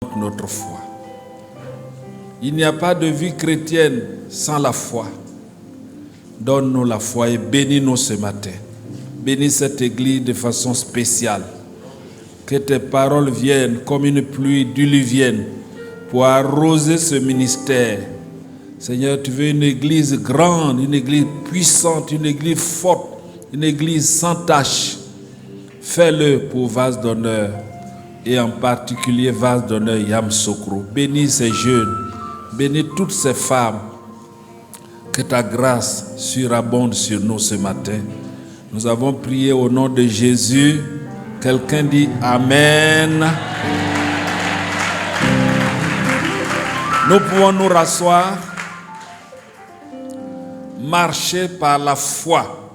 augmente notre foi. Il n'y a pas de vie chrétienne sans la foi. Donne-nous la foi et bénis-nous ce matin. Bénis cette église de façon spéciale. Que tes paroles viennent comme une pluie diluvienne pour arroser ce ministère. Seigneur, tu veux une église grande, une église puissante, une église forte, une église sans tache. Fais-le pour vase d'honneur et en particulier vase d'honneur Yamoussoukro. Bénis ces jeunes, bénis toutes ces femmes. Que ta grâce surabonde sur nous ce matin. Nous avons prié au nom de Jésus. Quelqu'un dit Amen. Nous pouvons nous rasseoir. Marcher par la foi.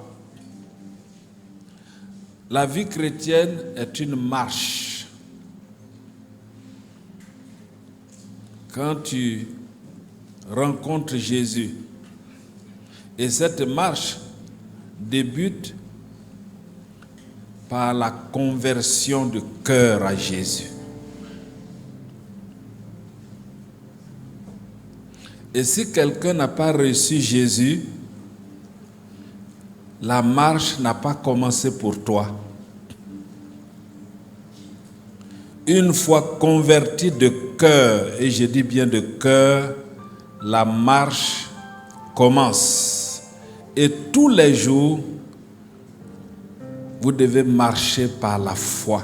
La vie chrétienne est une marche. Quand tu rencontres Jésus, et cette marche débute par la conversion de cœur à Jésus. Et si quelqu'un n'a pas reçu Jésus, la marche n'a pas commencé pour toi. Une fois converti de cœur, et je dis bien de cœur, la marche commence. Et tous les jours, vous devez marcher par la foi.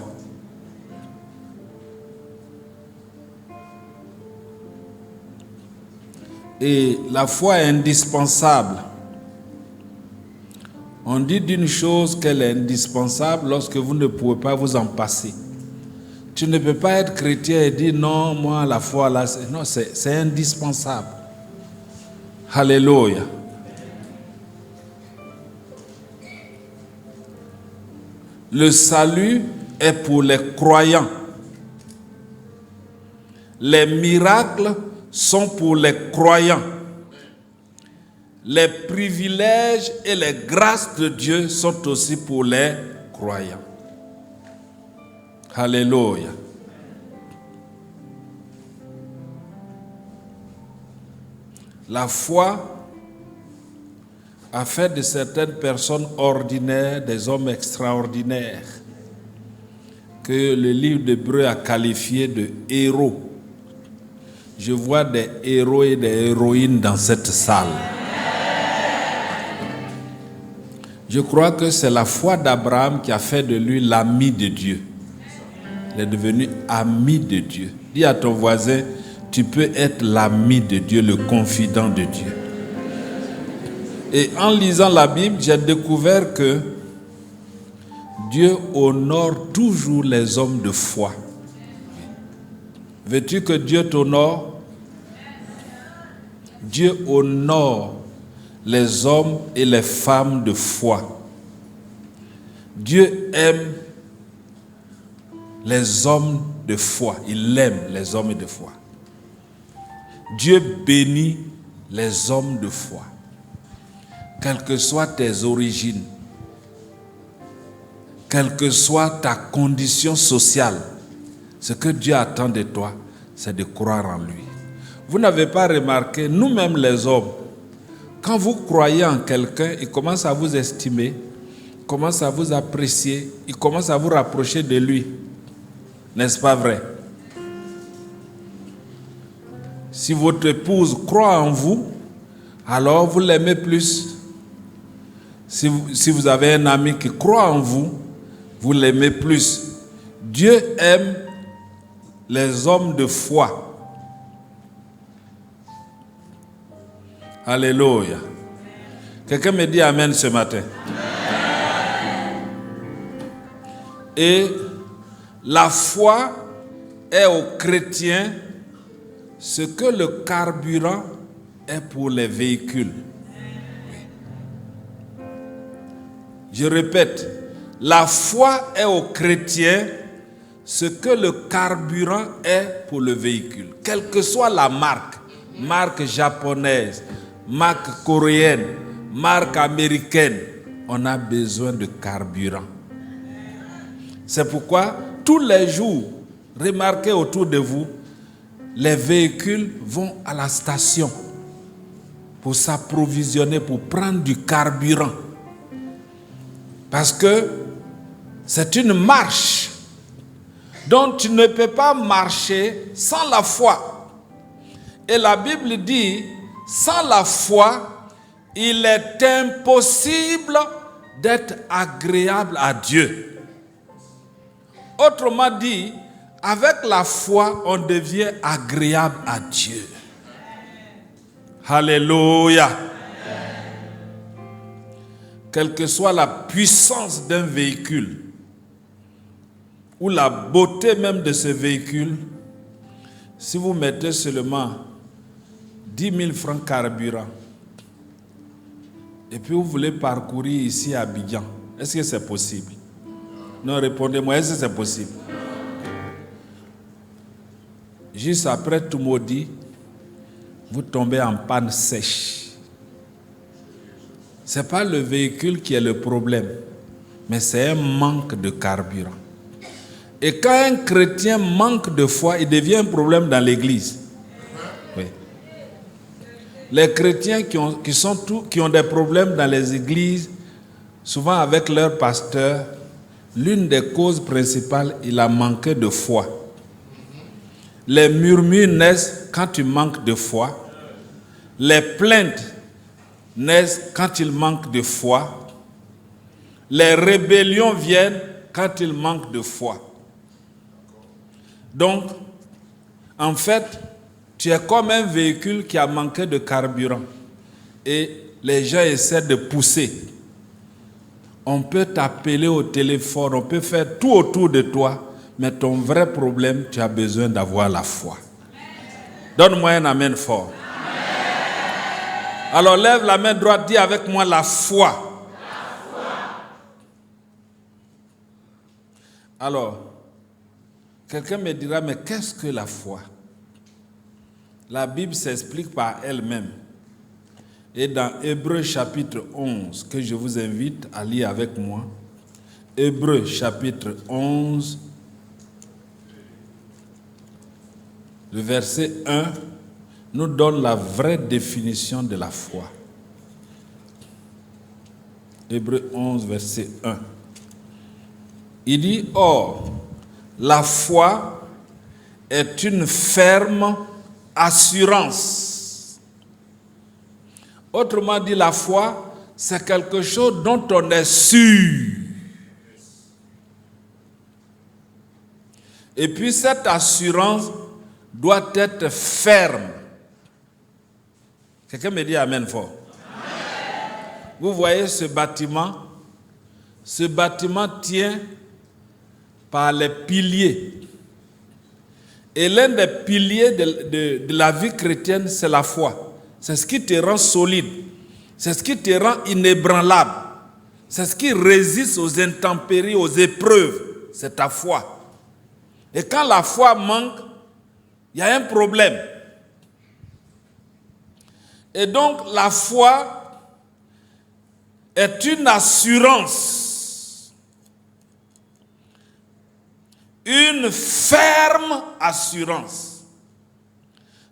Et la foi est indispensable. On dit d'une chose qu'elle est indispensable lorsque vous ne pouvez pas vous en passer. Tu ne peux pas être chrétien et dire non, moi la foi là, non, c'est indispensable. Alléluia. Le salut est pour les croyants. Les miracles sont pour les croyants. Les privilèges et les grâces de Dieu sont aussi pour les croyants. Alléluia. La foi a fait de certaines personnes ordinaires des hommes extraordinaires que le livre d'Hébreux a qualifié de héros. Je vois des héros et des héroïnes dans cette salle. Je crois que c'est la foi d'Abraham qui a fait de lui l'ami de Dieu. Il est devenu ami de Dieu. Dis à ton voisin, tu peux être l'ami de Dieu, le confident de Dieu. Et en lisant la Bible, j'ai découvert que Dieu honore toujours les hommes de foi. Veux-tu que Dieu t'honore? Dieu honore les hommes et les femmes de foi. Dieu aime les hommes de foi. Il aime les hommes de foi. Dieu bénit les hommes de foi. Quelles que soient tes origines, quelle que soit ta condition sociale, ce que Dieu attend de toi, c'est de croire en lui. Vous n'avez pas remarqué, nous-mêmes les hommes, quand vous croyez en quelqu'un, il commence à vous estimer, il commence à vous apprécier, il commence à vous rapprocher de lui. N'est-ce pas vrai? Si votre épouse croit en vous, alors vous l'aimez plus. Si vous avez un ami qui croit en vous, vous l'aimez plus. Dieu aime les hommes de foi. Alléluia. Quelqu'un me dit Amen ce matin. Et la foi est aux chrétiens ce que le carburant est pour les véhicules. Je répète, la foi est aux chrétiens ce que le carburant est pour le véhicule. Quelle que soit la marque japonaise, marque coréenne, marque américaine, on a besoin de carburant. C'est pourquoi tous les jours, remarquez autour de vous, les véhicules vont à la station pour s'approvisionner, pour prendre du carburant. Parce que c'est une marche dont tu ne peux pas marcher sans la foi. Et la Bible dit, sans la foi, il est impossible d'être agréable à Dieu. Autrement dit, avec la foi, on devient agréable à Dieu. Alléluia. Quelle que soit la puissance d'un véhicule, ou la beauté même de ce véhicule, si vous mettez seulement 10 000 francs carburant, et puis vous voulez parcourir ici à Abidjan, est-ce que c'est possible? Non, répondez-moi, est-ce que c'est possible? Juste après tout maudit, vous tombez en panne sèche. Ce n'est pas le véhicule qui est le problème, mais c'est un manque de carburant. Et quand un chrétien manque de foi, il devient un problème dans l'église. Oui. Les chrétiens qui ont des problèmes dans les églises, souvent avec leur pasteur, l'une des causes principales, il a manqué de foi. Les murmures naissent quand tu manques de foi. Les plaintes naissent quand il manque de foi. Les rébellions viennent quand il manque de foi. Donc, en fait, tu es comme un véhicule qui a manqué de carburant. Et les gens essaient de pousser. On peut t'appeler au téléphone, on peut faire tout autour de toi, mais ton vrai problème, tu as besoin d'avoir la foi. Donne-moi un amen fort. Amen. Alors lève la main droite, dis avec moi la foi. La foi. Alors, quelqu'un me dira, mais qu'est-ce que la foi? La Bible s'explique par elle-même. Et dans Hébreux chapitre 11, que je vous invite à lire avec moi, Hébreux chapitre 11, le verset 1, nous donne la vraie définition de la foi. Hébreux 11, verset 1. Il dit, or, la foi est une ferme assurance. Autrement dit, la foi, c'est quelque chose dont on est sûr. Et puis cette assurance doit être ferme. Quelqu'un me dit amen fort. Amen. Vous voyez ce bâtiment? Ce bâtiment tient par les piliers. Et l'un des piliers de la vie chrétienne, c'est la foi. C'est ce qui te rend solide. C'est ce qui te rend inébranlable. C'est ce qui résiste aux intempéries, aux épreuves. C'est ta foi. Et quand la foi manque, il y a un problème. Et donc la foi est une assurance. Une ferme assurance.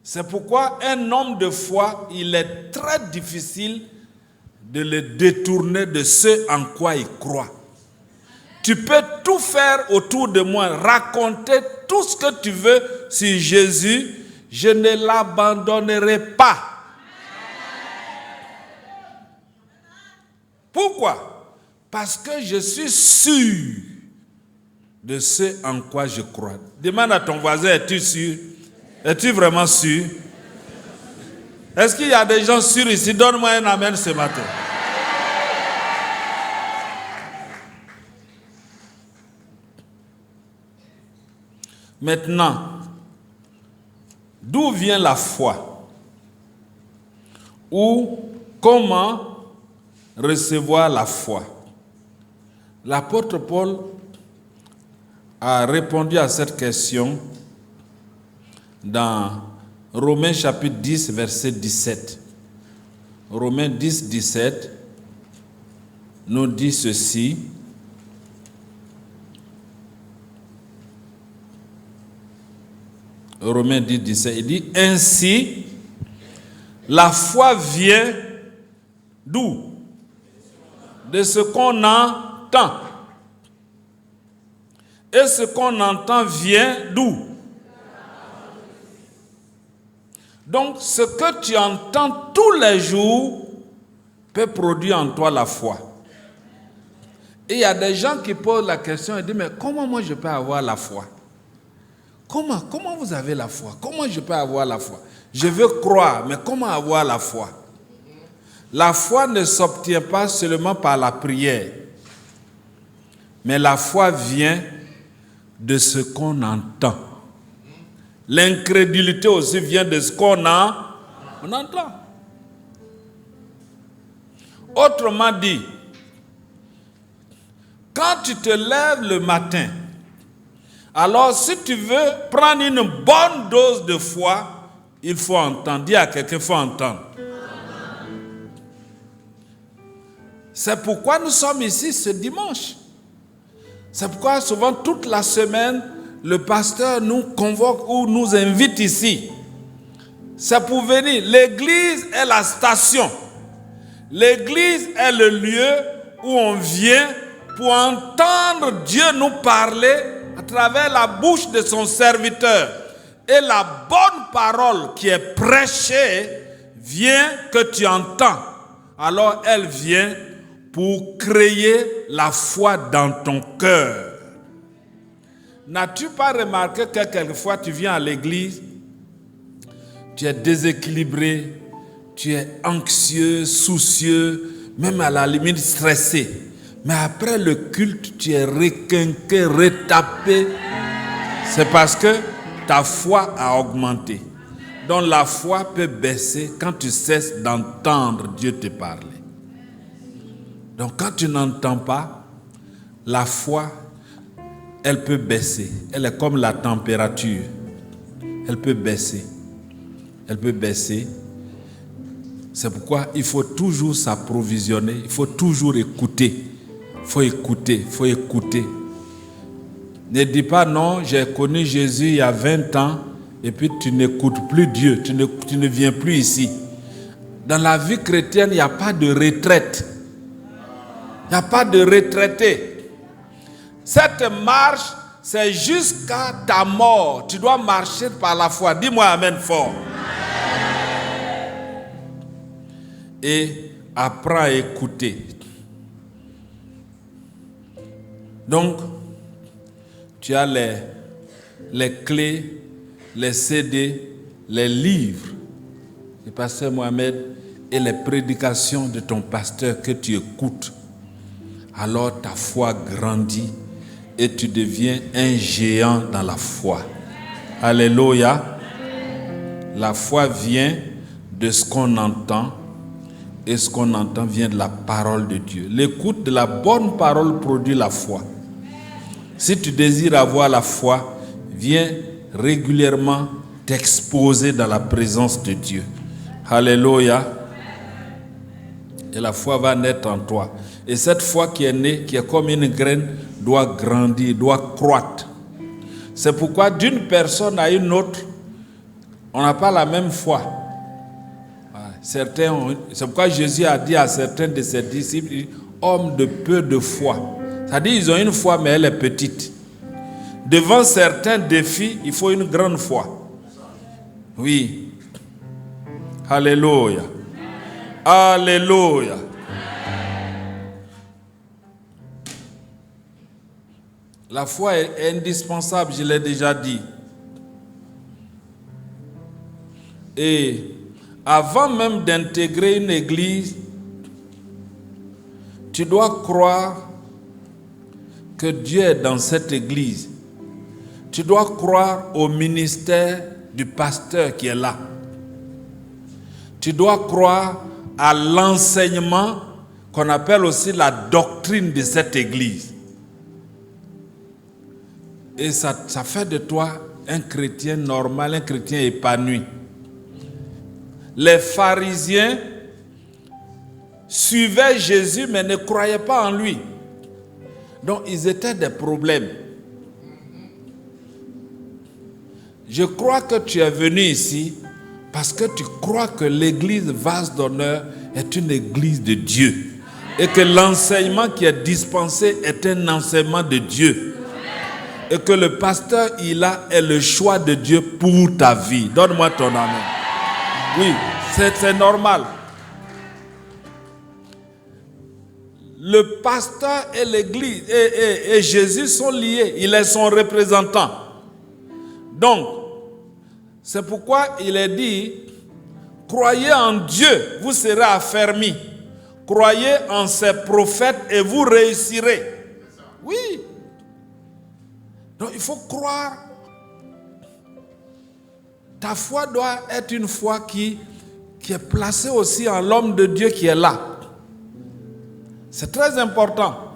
C'est pourquoi un homme de foi, il est très difficile de le détourner de ce en quoi il croit. Tu peux tout faire autour de moi, raconter tout ce que tu veux sur Jésus, je ne l'abandonnerai pas. Pourquoi? Parce que je suis sûr de ce en quoi je crois. Demande à ton voisin, es-tu sûr? Es-tu vraiment sûr? Est-ce qu'il y a des gens sûrs ici? Donne-moi un amen ce matin. Maintenant, d'où vient la foi? Ou comment recevoir la foi? L'apôtre Paul a répondu à cette question dans Romains chapitre 10, verset 17. Romains 10, 17 nous dit ceci. Romains 10, 17, il dit, ainsi, la foi vient d'où? De ce qu'on entend. Et ce qu'on entend vient d'où? Donc, ce que tu entends tous les jours peut produire en toi la foi. Et il y a des gens qui posent la question et disent, mais comment moi je peux avoir la foi? Comment vous avez la foi? Comment je peux avoir la foi? Je veux croire, mais comment avoir la foi? La foi ne s'obtient pas seulement par la prière, mais la foi vient de ce qu'on entend. L'incrédulité aussi vient de ce qu'on entend. Autrement dit, quand tu te lèves le matin, alors si tu veux prendre une bonne dose de foi, il faut entendre. Dis à quelqu'un, il faut entendre. C'est pourquoi nous sommes ici ce dimanche. C'est pourquoi souvent toute la semaine, le pasteur nous convoque ou nous invite ici. C'est pour venir. L'église est la station. L'église est le lieu où on vient pour entendre Dieu nous parler à travers la bouche de son serviteur. Et la bonne parole qui est prêchée vient que tu entends. Alors elle vient pour créer la foi dans ton cœur. N'as-tu pas remarqué que quelquefois tu viens à l'église, tu es déséquilibré, tu es anxieux, soucieux, même à la limite stressé. Mais après le culte, tu es requinqué, retapé. C'est parce que ta foi a augmenté. Donc la foi peut baisser quand tu cesses d'entendre Dieu te parler. Donc quand tu n'entends pas, la foi, elle peut baisser. Elle est comme la température. Elle peut baisser. Elle peut baisser. C'est pourquoi il faut toujours s'approvisionner. Il faut toujours écouter. Il faut écouter. Il faut écouter. Ne dis pas non, j'ai connu Jésus il y a 20 ans et puis tu n'écoutes plus Dieu. Tu ne viens plus ici. Dans la vie chrétienne, il n'y a pas de retraite. Il n'y a pas de retraité. Cette marche, c'est jusqu'à ta mort. Tu dois marcher par la foi. Dis-moi amen fort. Et apprends à écouter. Donc, tu as les clés, les CD, les livres du pasteur Mohamed et les prédications de ton pasteur que tu écoutes. Alors ta foi grandit et tu deviens un géant dans la foi. Alléluia. La foi vient de ce qu'on entend et ce qu'on entend vient de la parole de Dieu. L'écoute de la bonne parole produit la foi. Si tu désires avoir la foi, viens régulièrement t'exposer dans la présence de Dieu. Alléluia. Et la foi va naître en toi. Et cette foi qui est née, qui est comme une graine, doit grandir, doit croître. C'est pourquoi d'une personne à une autre, on n'a pas la même foi. C'est pourquoi Jésus a dit à certains de ses disciples, hommes de peu de foi. C'est-à-dire qu'ils ont une foi, mais elle est petite. Devant certains défis, il faut une grande foi. Oui. Alléluia. Alléluia. La foi est indispensable, je l'ai déjà dit. Et avant même d'intégrer une église, tu dois croire que Dieu est dans cette église. Tu dois croire au ministère du pasteur qui est là. Tu dois croire à l'enseignement qu'on appelle aussi la doctrine de cette église. Et ça fait de toi un chrétien normal, un chrétien épanoui. Les pharisiens suivaient Jésus mais ne croyaient pas en lui. Donc ils étaient des problèmes. je crois que tu es venu ici parce que tu crois que l'église Vase d'Honneur est une église de Dieu. Et que l'enseignement qui est dispensé est un enseignement de Dieu. Et que le pasteur est le choix de Dieu pour ta vie. Donne-moi ton amen. Oui, c'est normal. Le pasteur et l'église et Jésus sont liés. Il est son représentant. Donc, c'est pourquoi il est dit, croyez en Dieu, vous serez affermis. Croyez en ses prophètes et vous réussirez. Oui. Donc il faut croire. Ta foi doit être une foi qui est placée aussi en l'homme de Dieu qui est là. C'est très important.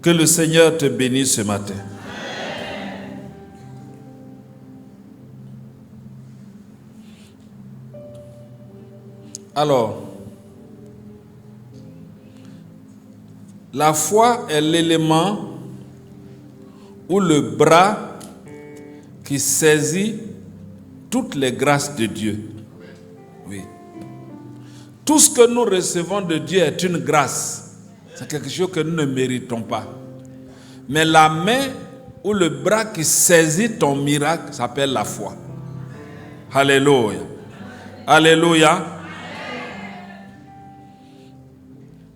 Que le Seigneur te bénisse ce matin. Alors, la foi est l'élément ou le bras qui saisit toutes les grâces de Dieu. Oui. Tout ce que nous recevons de Dieu est une grâce. C'est quelque chose que nous ne méritons pas. Mais la main ou le bras qui saisit ton miracle s'appelle la foi. Alléluia. Alléluia.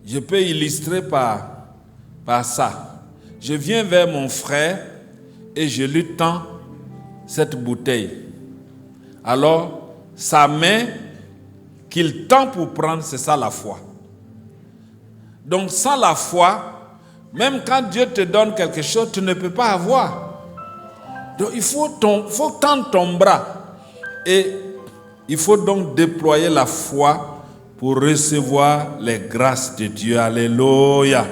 Je peux illustrer par ça. Je viens vers mon frère et je lui tends cette bouteille. Alors, sa main qu'il tend pour prendre, c'est ça la foi. Donc, sans la foi, même quand Dieu te donne quelque chose, tu ne peux pas avoir. Donc, il faut tendre ton bras. Et il faut donc déployer la foi pour recevoir les grâces de Dieu. Alléluia.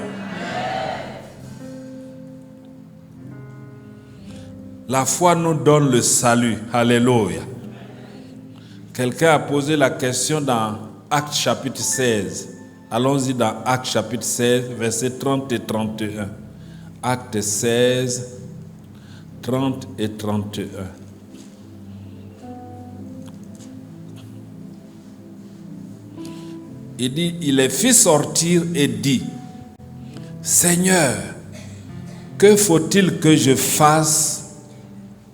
La foi nous donne le salut. Alléluia. Quelqu'un a posé la question dans Actes chapitre 16. Allons-y dans Actes chapitre 16, versets 30 et 31. Actes 16, 30 et 31. Il dit, il les fit sortir et dit, Seigneur, que faut-il que je fasse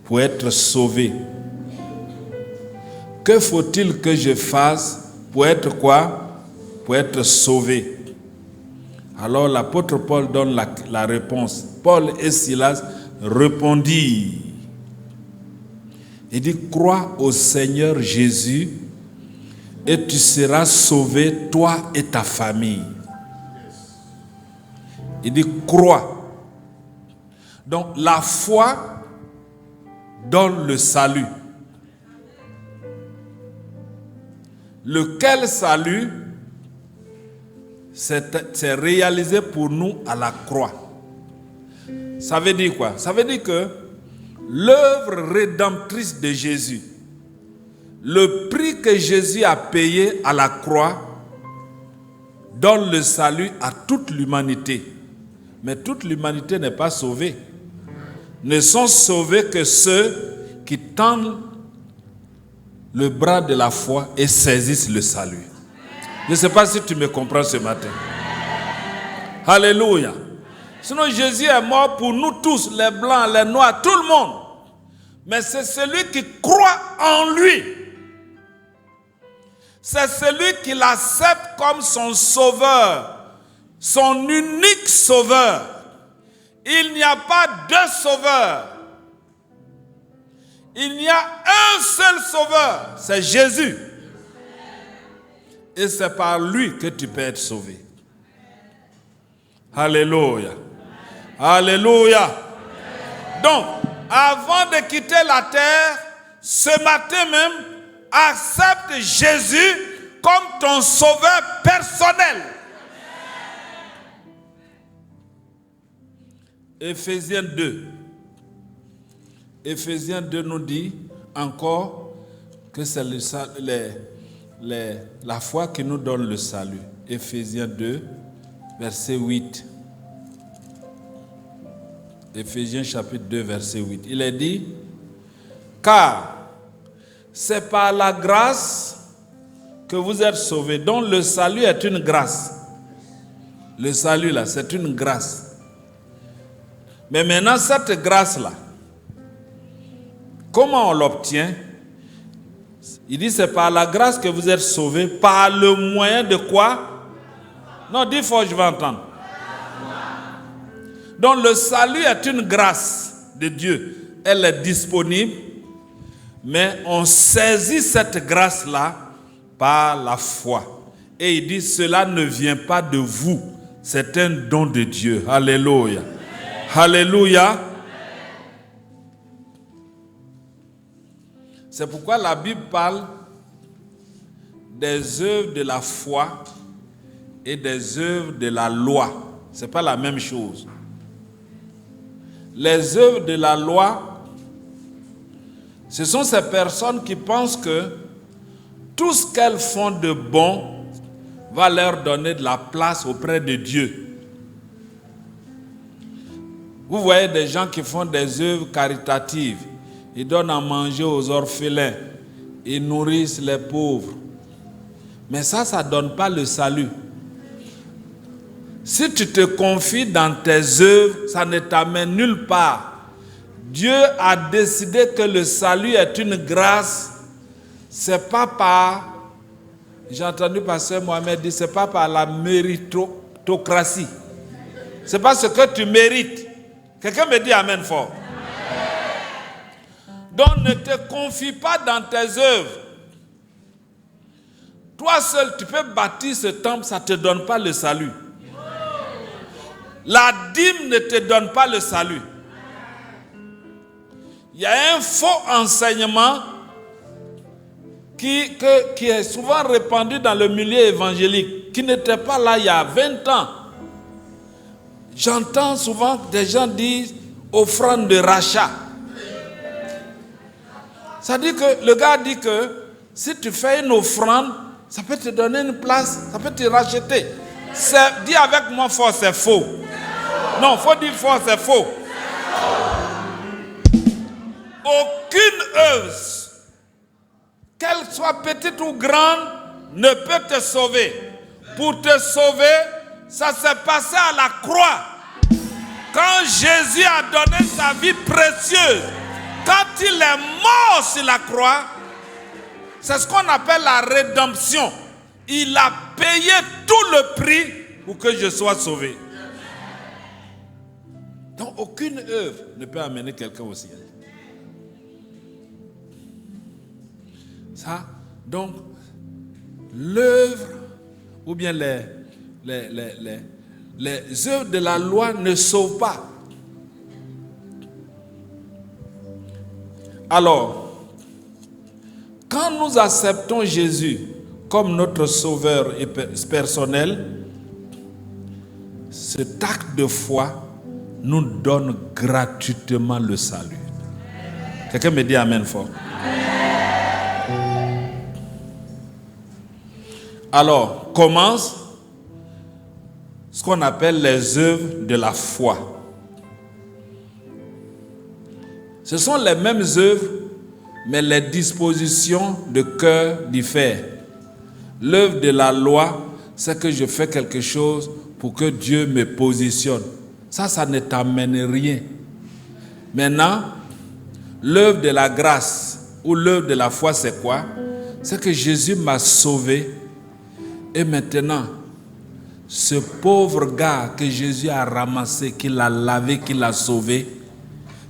pour être sauvé? Que faut-il que je fasse pour être quoi? Pour être sauvé. Alors l'apôtre Paul donne la réponse. Paul et Silas répondirent. Il dit, crois au Seigneur Jésus et tu seras sauvé, toi et ta famille. Il dit, crois. Donc la foi donne le salut. Lequel salut, c'est réalisé pour nous à la croix. Ça veut dire quoi? Ça veut dire que l'œuvre rédemptrice de Jésus, le prix que Jésus a payé à la croix, donne le salut à toute l'humanité. Mais toute l'humanité n'est pas sauvée. Ne sont sauvés que ceux qui tendent le bras de la foi et saisissent le salut. Je ne sais pas si tu me comprends ce matin. Alléluia. Sinon Jésus est mort pour nous tous, les blancs, les noirs, tout le monde. Mais c'est celui qui croit en lui. C'est celui qui l'accepte comme son sauveur, son unique sauveur. Il n'y a pas deux sauveurs. Il n'y a un seul sauveur, c'est Jésus. Et c'est par lui que tu peux être sauvé. Alléluia. Alléluia. Donc, avant de quitter la terre, ce matin même, accepte Jésus comme ton sauveur personnel. Éphésiens 2. Éphésiens 2 nous dit encore que c'est la foi qui nous donne le salut. Éphésiens 2, verset 8. Éphésiens chapitre 2, verset 8. Il est dit, car c'est par la grâce que vous êtes sauvés, dont le salut est une grâce. Le salut là, c'est une grâce. Mais maintenant, cette grâce-là, comment on l'obtient? Il dit, c'est par la grâce que vous êtes sauvés, par le moyen de quoi? Non, dis fort, je vais entendre. Donc le salut est une grâce de Dieu. Elle est disponible, mais on saisit cette grâce-là par la foi. Et il dit, cela ne vient pas de vous, c'est un don de Dieu. Alléluia. Alléluia. C'est pourquoi la Bible parle des œuvres de la foi et des œuvres de la loi. Ce n'est pas la même chose. Les œuvres de la loi, ce sont ces personnes qui pensent que tout ce qu'elles font de bon va leur donner de la place auprès de Dieu. Vous voyez des gens qui font des œuvres caritatives. Ils donnent à manger aux orphelins. Ils nourrissent les pauvres. Mais ça ne donne pas le salut. Si tu te confies dans tes œuvres, ça ne t'amène nulle part. Dieu a décidé que le salut est une grâce. C'est pas par, j'ai entendu pasteur Mohamed dire, c'est pas par la méritocratie. C'est pas ce que tu mérites. Quelqu'un me dit amen fort. Donc ne te confie pas dans tes œuvres. Toi seul, tu peux bâtir ce temple, ça ne te donne pas le salut. La dîme ne te donne pas le salut. Il y a un faux enseignement qui est souvent répandu dans le milieu évangélique, qui n'était pas là il y a 20 ans. J'entends souvent des gens dire offrande de rachat. Ça dit que le gars dit que si tu fais une offrande, ça peut te donner une place, ça peut te racheter. Dis avec moi fort, c'est faux. Non, il faut dire fort, c'est faux. Aucune œuvre, qu'elle soit petite ou grande, ne peut te sauver. Pour te sauver, ça s'est passé à la croix. Quand Jésus a donné sa vie précieuse, quand il est mort sur la croix, c'est ce qu'on appelle la rédemption. Il a payé tout le prix pour que je sois sauvé. Donc aucune œuvre ne peut amener quelqu'un au ciel. Ça, donc, l'œuvre ou bien les œuvres de la loi ne sauvent pas. Alors, quand nous acceptons Jésus comme notre sauveur personnel, cet acte de foi nous donne gratuitement le salut. Quelqu'un me dit amen fort. Alors, commence ce qu'on appelle les œuvres de la foi. Ce sont les mêmes œuvres, mais les dispositions de cœur diffèrent. L'œuvre de la loi, c'est que je fais quelque chose pour que Dieu me positionne. Ça ne t'amène rien. Maintenant, l'œuvre de la grâce ou l'œuvre de la foi, c'est quoi? C'est que Jésus m'a sauvé. Et maintenant, ce pauvre gars que Jésus a ramassé, qu'il a lavé, qu'il a sauvé,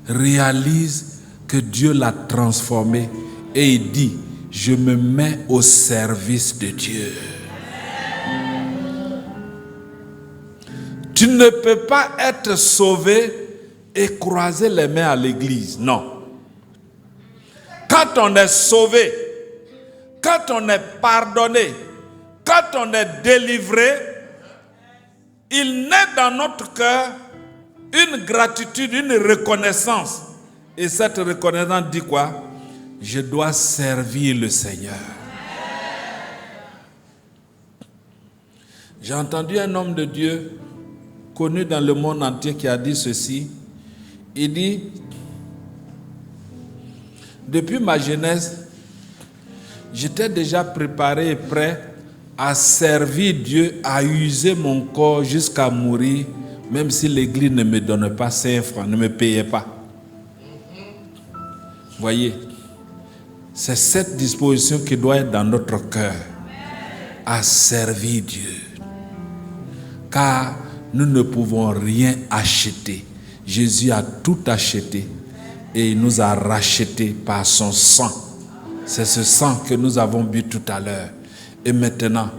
réalise que Dieu l'a transformé. Et il dit, je me mets au service de Dieu. Tu ne peux pas être sauvé et croiser les mains à l'église. Non. Quand on est sauvé, quand on est pardonné, quand on est délivré, il naît dans notre cœur une gratitude, une reconnaissance. Et cette reconnaissance dit quoi? Je dois servir le Seigneur. J'ai entendu un homme de Dieu connu dans le monde entier qui a dit ceci. Il dit, depuis ma jeunesse, j'étais déjà préparé et prêt à servir Dieu, à user mon corps jusqu'à mourir, même si l'Église ne me donne pas 5 francs, ne me payait pas. Voyez, c'est cette disposition qui doit être dans notre cœur, à servir Dieu. Car nous ne pouvons rien acheter. Jésus a tout acheté et il nous a rachetés par son sang. C'est ce sang que nous avons bu tout à l'heure. Et maintenant,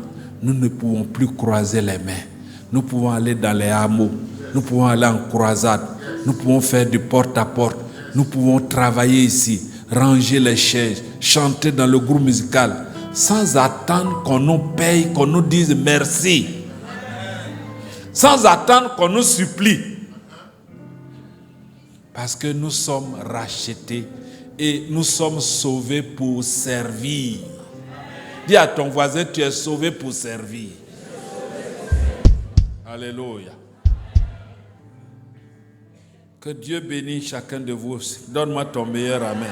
nous ne pouvons plus croiser les mains. Nous pouvons aller dans les hameaux. Nous pouvons aller en croisade. Nous pouvons faire du porte-à-porte. Nous pouvons travailler ici, ranger les chaises, chanter dans le groupe musical, sans attendre qu'on nous paye, qu'on nous dise merci. Sans attendre qu'on nous supplie. Parce que nous sommes rachetés et nous sommes sauvés pour servir. Dis à ton voisin, tu es sauvé pour servir. Alléluia. Que Dieu bénisse chacun de vous. Donne-moi ton meilleur amen.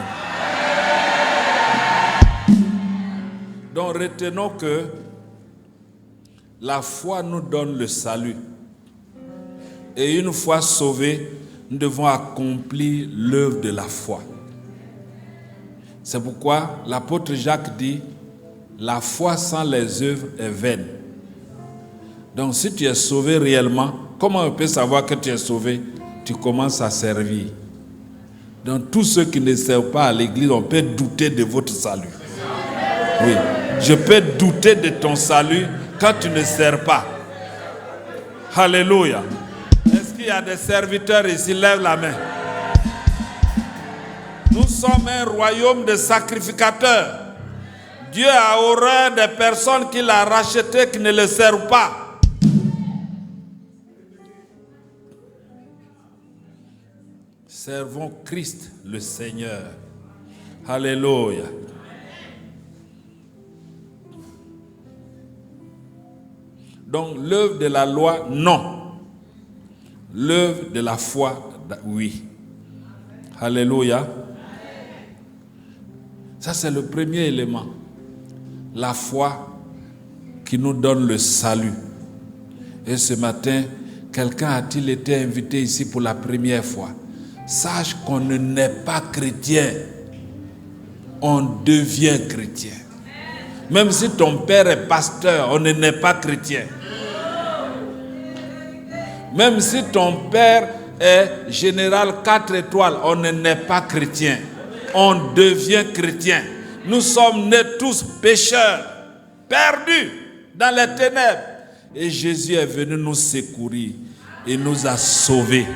Donc retenons que la foi nous donne le salut. Et une fois sauvés, nous devons accomplir l'œuvre de la foi. C'est pourquoi l'apôtre Jacques dit, la foi sans les œuvres est vaine. Donc si tu es sauvé réellement, comment on peut savoir que tu es sauvé? Tu commences à servir. Donc tous ceux qui ne servent pas à l'église, on peut douter de votre salut. Oui, je peux douter de ton salut quand tu ne sers pas. Alléluia. Est-ce qu'il y a des serviteurs ici? Lève la main. Nous sommes un royaume de sacrificateurs. Dieu a horreur des personnes qu'il a rachetées qui ne le servent pas. Servons Christ le Seigneur. Alléluia. Donc l'œuvre de la loi, non. L'œuvre de la foi, oui. Alléluia. Ça c'est le premier élément. La foi qui nous donne le salut. Et ce matin, quelqu'un a-t-il été invité ici pour la première fois? Sache qu'on ne naît pas chrétien. On devient chrétien. Même si ton père est pasteur, on ne naît pas chrétien. Même si ton père est général 4 étoiles, on ne naît pas chrétien. On devient chrétien. Nous sommes nés tous pécheurs, perdus dans les ténèbres. Et Jésus est venu nous secourir et nous a sauvés.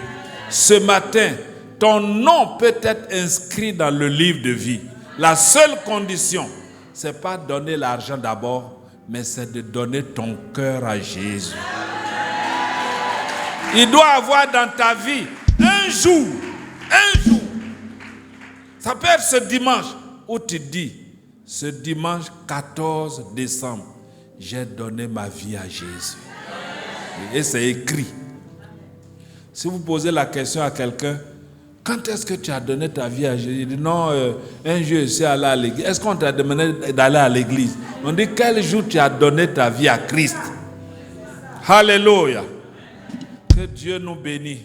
Ce matin, ton nom peut être inscrit dans le livre de vie. La seule condition, ce n'est pas donner l'argent d'abord, mais c'est de donner ton cœur à Jésus. Il doit avoir dans ta vie un jour, ça peut être ce dimanche, où tu dis, ce dimanche 14 décembre, j'ai donné ma vie à Jésus. Et c'est écrit. Si vous posez la question à quelqu'un, quand est-ce que tu as donné ta vie à Jésus? Il dit non, un jour je suis allé à l'église. Est-ce qu'on t'a demandé d'aller à l'église? On dit quel jour tu as donné ta vie à Christ? Alléluia. Que Dieu nous bénisse.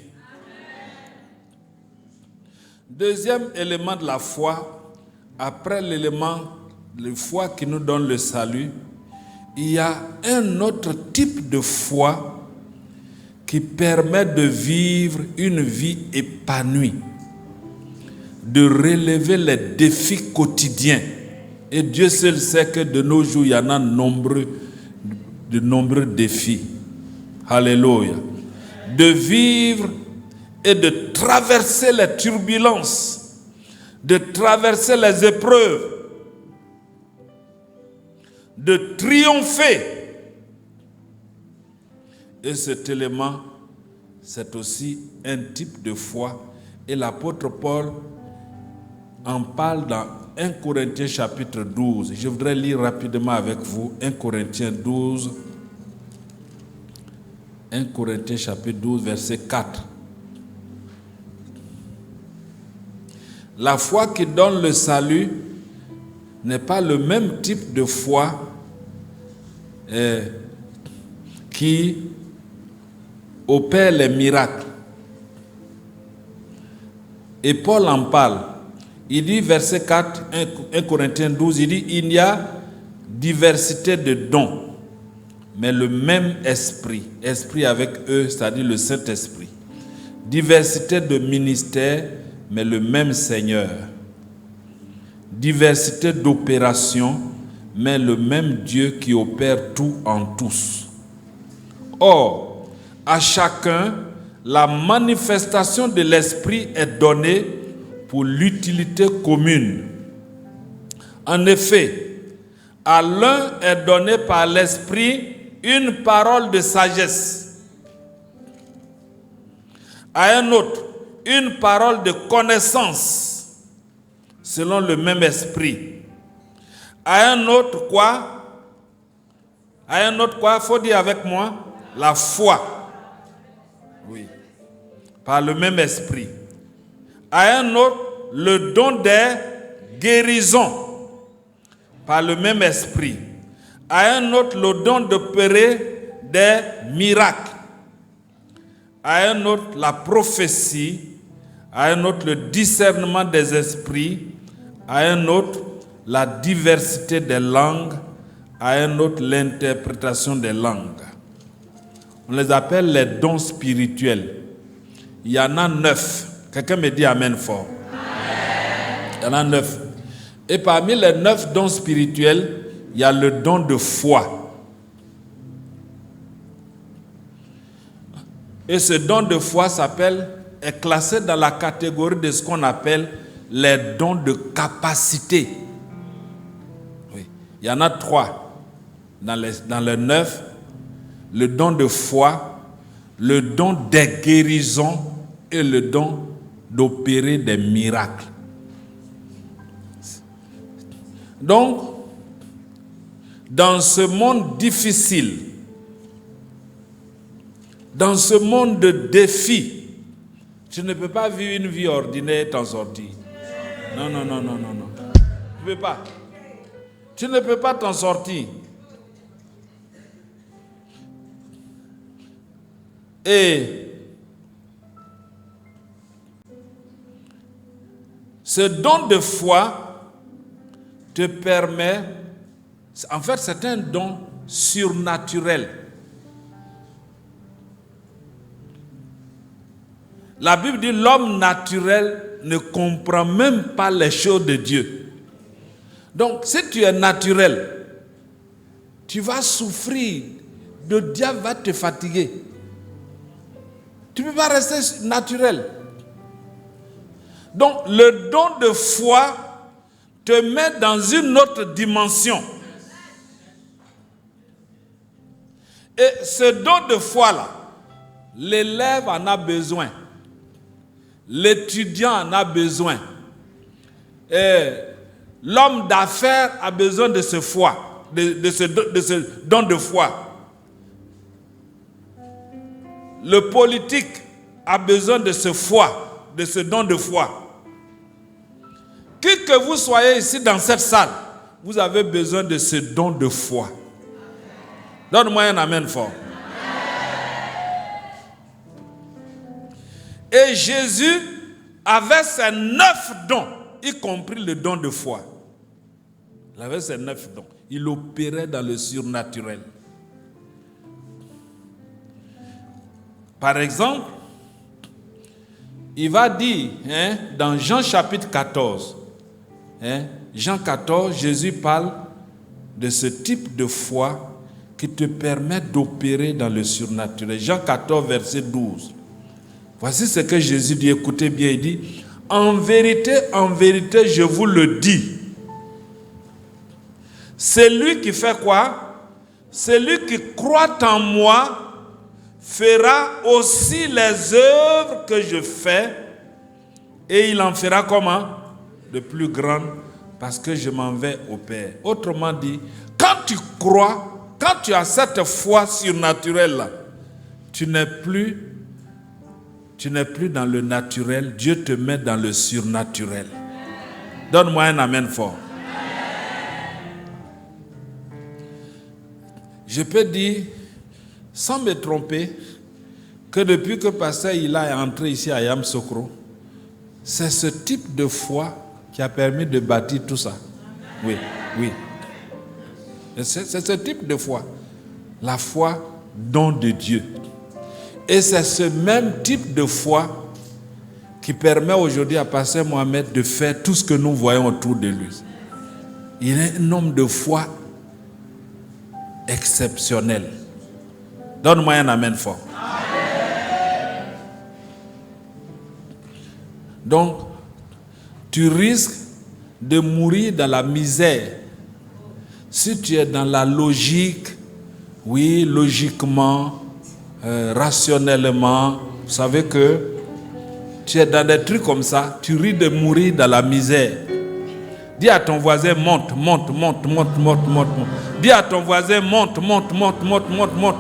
Deuxième élément de la foi, après l'élément de foi qui nous donne le salut, il y a un autre type de foi qui permet de vivre une vie épanouie, de relever les défis quotidiens. Et Dieu seul sait que de nos jours, il y en a de nombreux défis. Alléluia. De vivre et de traverser les turbulences, de traverser les épreuves, de triompher. Et cet élément, c'est aussi un type de foi. Et l'apôtre Paul en parle dans 1 Corinthiens chapitre 12. Je voudrais lire rapidement avec vous 1 Corinthiens 12. 1 Corinthiens chapitre 12, verset 4. La foi qui donne le salut n'est pas le même type de foi qui opère les miracles. Et Paul en parle. Il dit, verset 4, 1 Corinthiens 12, il dit, il y a diversité de dons, mais le même esprit. Esprit avec eux, c'est-à-dire le Saint-Esprit. Diversité de ministères, mais le même Seigneur. Diversité d'opérations, mais le même Dieu qui opère tout en tous. Or, à chacun, la manifestation de l'Esprit est donnée pour l'utilité commune. En effet, à l'un est donné par l'Esprit une parole de sagesse, à un autre une parole de connaissance, selon le même esprit. À un autre quoi? À un autre quoi? Faut dire avec moi, la foi. Oui. Par le même esprit. À un autre, le don des guérisons. Par le même esprit. À un autre, le don d'opérer des miracles. À un autre, la prophétie. À un autre, le discernement des esprits. À un autre, la diversité des langues. À un autre, l'interprétation des langues. On les appelle les dons spirituels. Il y en a 9. Quelqu'un me dit amen fort. Amen. Il y en a 9. Et parmi les 9 dons spirituels, il y a le don de foi. Et ce don de foi est classé dans la catégorie de ce qu'on appelle les dons de capacité. Oui. Il y en a 3 dans les 9. Le don de foi, le don des guérisons et le don d'opérer des miracles. Donc, dans ce monde difficile, dans ce monde de défis, tu ne peux pas vivre une vie ordinaire et t'en sortir. Non. Tu ne peux pas. Tu ne peux pas t'en sortir. Et ce don de foi te permet, en fait c'est un don surnaturel. La Bible dit l'homme naturel ne comprend même pas les choses de Dieu. Donc si tu es naturel, tu vas souffrir, le diable va te fatiguer. Tu ne peux pas rester naturel. Donc, le don de foi te met dans une autre dimension. Et ce don de foi-là, l'élève en a besoin. L'étudiant en a besoin. Et l'homme d'affaires a besoin de ce foi, de ce don de foi. Le politique a besoin de ce foi, de ce don de foi. Qui que vous soyez ici dans cette salle, vous avez besoin de ce don de foi. Donne-moi un amen fort. Et Jésus avait ses 9 dons, y compris le don de foi. Il avait ses 9 dons. Il opérait dans le surnaturel. Par exemple, il va dire dans Jean chapitre 14, Jean 14, Jésus parle de ce type de foi qui te permet d'opérer dans le surnaturel. Jean 14, verset 12. Voici ce que Jésus dit, écoutez bien, il dit, en vérité, je vous le dis. Celui qui fait quoi? Celui qui croit en moi fera aussi les œuvres que je fais et il en fera comment? De plus grandes parce que je m'en vais au Père. Autrement dit, quand tu crois, quand tu as cette foi surnaturelle-là, tu n'es plus dans le naturel, Dieu te met dans le surnaturel. Donne-moi un amen fort. Je peux dire, sans me tromper, que depuis que Pasteur Ila est entré ici à Yamoussoukro, c'est ce type de foi qui a permis de bâtir tout ça. Oui, oui. C'est ce type de foi. La foi, don de Dieu. Et c'est ce même type de foi qui permet aujourd'hui à Pasteur Mohamed de faire tout ce que nous voyons autour de lui. Il est un homme de foi exceptionnel. Donne-moi un amen fort. Amen. Donc, tu risques de mourir dans la misère si tu es dans la logique, oui, logiquement, rationnellement. Vous savez que tu es dans des trucs comme ça, tu risques de mourir dans la misère. Dis à ton voisin, monte, monte, monte, monte, monte, monte, monte. Dis à ton voisin, monte, monte, monte, monte, monte, monte.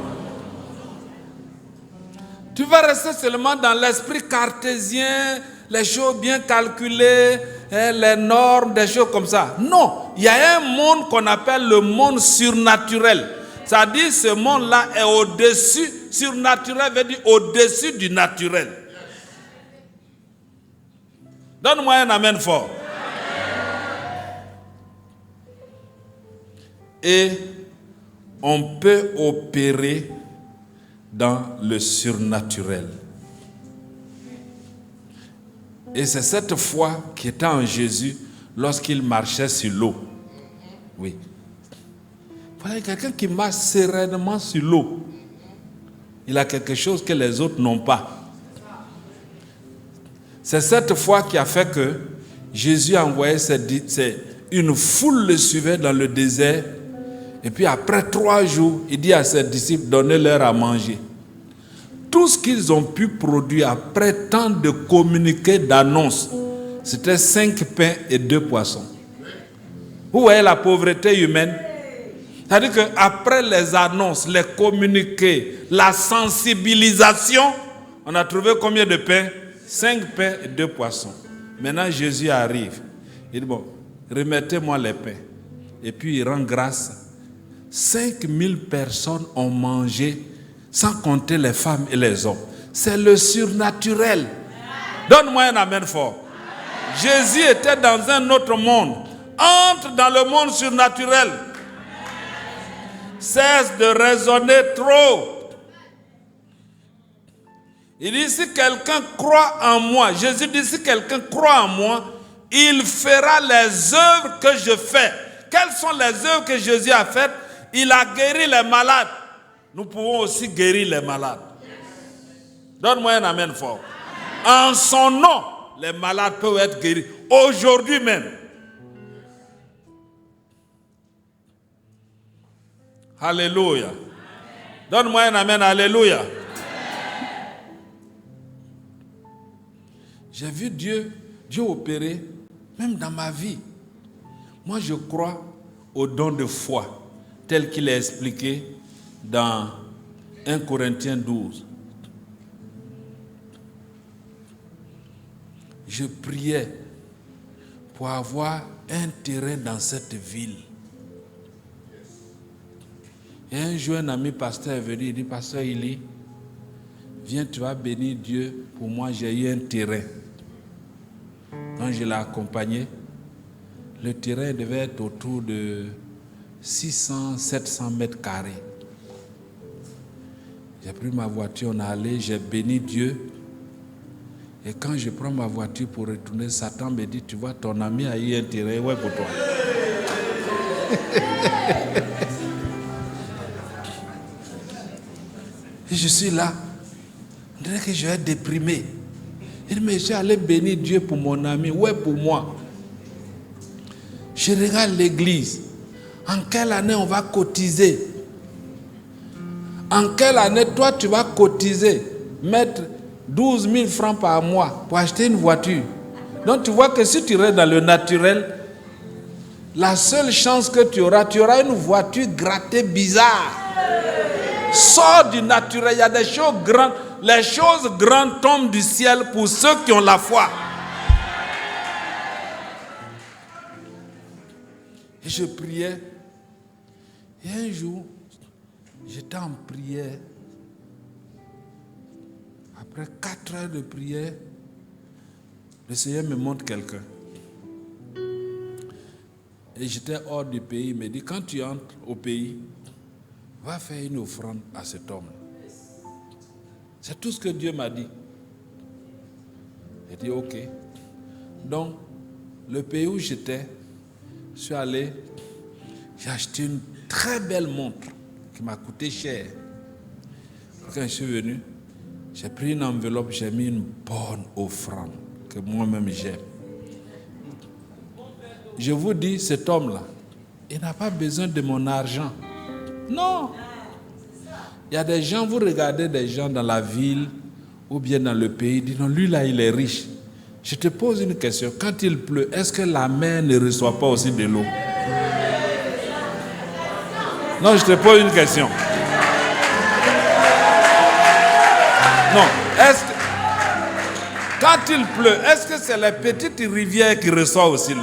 Tu vas rester seulement dans l'esprit cartésien, les choses bien calculées, les normes, des choses comme ça. Non, il y a un monde qu'on appelle le monde surnaturel. C'est-à-dire ce monde-là est au-dessus, surnaturel veut dire au-dessus du naturel. Donne-moi un amen fort. Et on peut opérer dans le surnaturel. Et c'est cette foi qui était en Jésus lorsqu'il marchait sur l'eau. Oui. Voilà quelqu'un qui marche sereinement sur l'eau. Il a quelque chose que les autres n'ont pas. C'est cette foi qui a fait que Jésus a envoyé une foule le suivait dans le désert. Et puis après 3 jours, il dit à ses disciples, donnez-leur à manger. Tout ce qu'ils ont pu produire après tant de communiqués, d'annonces, c'était 5 pains et 2 poissons. Vous voyez la pauvreté humaine? C'est-à-dire qu'après les annonces, les communiqués, la sensibilisation, on a trouvé combien de pains? 5 pains et 2 poissons. Maintenant Jésus arrive. Il dit, bon, remettez-moi les pains. Et puis il rend grâce. 5000 personnes ont mangé, sans compter les femmes et les hommes. C'est le surnaturel. Donne-moi un amen fort. Jésus était dans un autre monde. Entre dans le monde surnaturel. Cesse de raisonner trop. Il dit, si quelqu'un croit en moi, Jésus dit, si quelqu'un croit en moi, il fera les œuvres que je fais. Quelles sont les œuvres que Jésus a faites? Il a guéri les malades. Nous pouvons aussi guérir les malades. Donne-moi un amen fort. En son nom, les malades peuvent être guéris. Aujourd'hui même. Alléluia. Donne-moi un amen. Alléluia. J'ai vu Dieu opérer, même dans ma vie. Moi, je crois au don de foi, tel qu'il est expliqué dans 1 Corinthiens 12. Je priais pour avoir un terrain dans cette ville. Et un jour, un ami pasteur est venu, il dit, pasteur Ili, viens, tu vas bénir Dieu. Pour moi, j'ai eu un terrain. Quand je l'ai accompagné, le terrain devait être autour de 600-700 mètres carrés. J'ai pris ma voiture, on est allé, j'ai béni Dieu. Et quand je prends ma voiture pour retourner, Satan me dit, tu vois, ton ami a eu un terrain, ouais, pour toi. Et je suis là, on dirait que je vais être déprimé. Il dit, mais je suis allé bénir Dieu pour mon ami, ouais, pour moi. Je regarde l'église. En quelle année on va cotiser? En quelle année, toi, tu vas cotiser, mettre 12 000 francs par mois pour acheter une voiture? Donc, tu vois que si tu restes dans le naturel, la seule chance que tu auras une voiture grattée bizarre. Sors du naturel, il y a des choses grandes. Les choses grandes tombent du ciel pour ceux qui ont la foi. Et je priais. Et un jour, j'étais en prière. Après 4 heures de prière, le Seigneur me montre quelqu'un. Et j'étais hors du pays. Il me dit, quand tu entres au pays, va faire une offrande à cet homme. C'est tout ce que Dieu m'a dit. J'ai dit, ok. Donc, le pays où j'étais, je suis allé, j'ai acheté une très belle montre qui m'a coûté cher. Quand je suis venu, j'ai pris une enveloppe, j'ai mis une bonne offrande que moi-même j'aime. Je vous dis, cet homme-là, il n'a pas besoin de mon argent. Non. Il y a des gens, vous regardez des gens dans la ville ou bien dans le pays, disent non, lui là, il est riche. Je te pose une question. Quand il pleut, est-ce que la mer ne reçoit pas aussi de l'eau? Non, je te pose une question. Non. Est-ce que, quand il pleut, est-ce que c'est les petites rivières qui reçoivent aussi l'eau?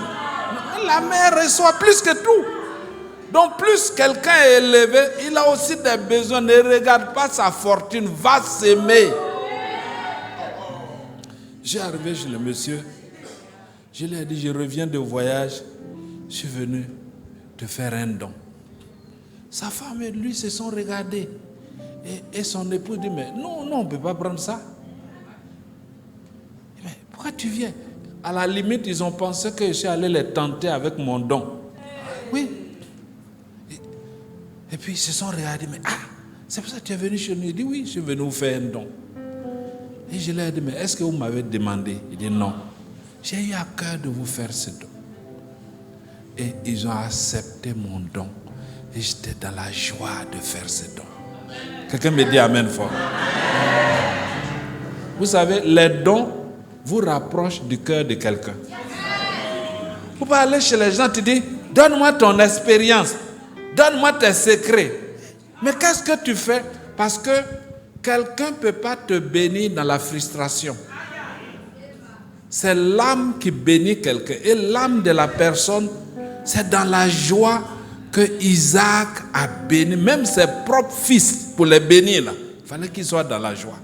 La mer reçoit plus que tout. Donc plus quelqu'un est élevé, il a aussi des besoins. Ne regarde pas sa fortune, va s'aimer. J'ai arrivé chez le monsieur, je lui ai dit, je reviens de voyage, je suis venu te faire un don. Sa femme et lui se sont regardés. Et son époux dit, mais non, on ne peut pas prendre ça. Mais pourquoi tu viens? À la limite, ils ont pensé que je suis allé les tenter avec mon don. Oui. Et puis ils se sont regardés, mais c'est pour ça que tu es venu chez nous. Il dit, oui, je suis venu vous faire un don. Et je leur ai dit, mais est-ce que vous m'avez demandé? Il dit, non. J'ai eu à cœur de vous faire ce don. Et ils ont accepté mon don. Et j'étais dans la joie de faire ce don. Quelqu'un me dit amen fort. Vous savez, les dons vous rapprochent du cœur de quelqu'un. Vous pouvez aller chez les gens, tu dis, donne-moi ton expérience. Donne-moi tes secrets. Mais qu'est-ce que tu fais? Parce que quelqu'un ne peut pas te bénir dans la frustration. C'est l'âme qui bénit quelqu'un. Et l'âme de la personne, c'est dans la joie que Isaac a béni. Même ses propres fils, pour les bénir, là, il fallait qu'ils soient dans la joie.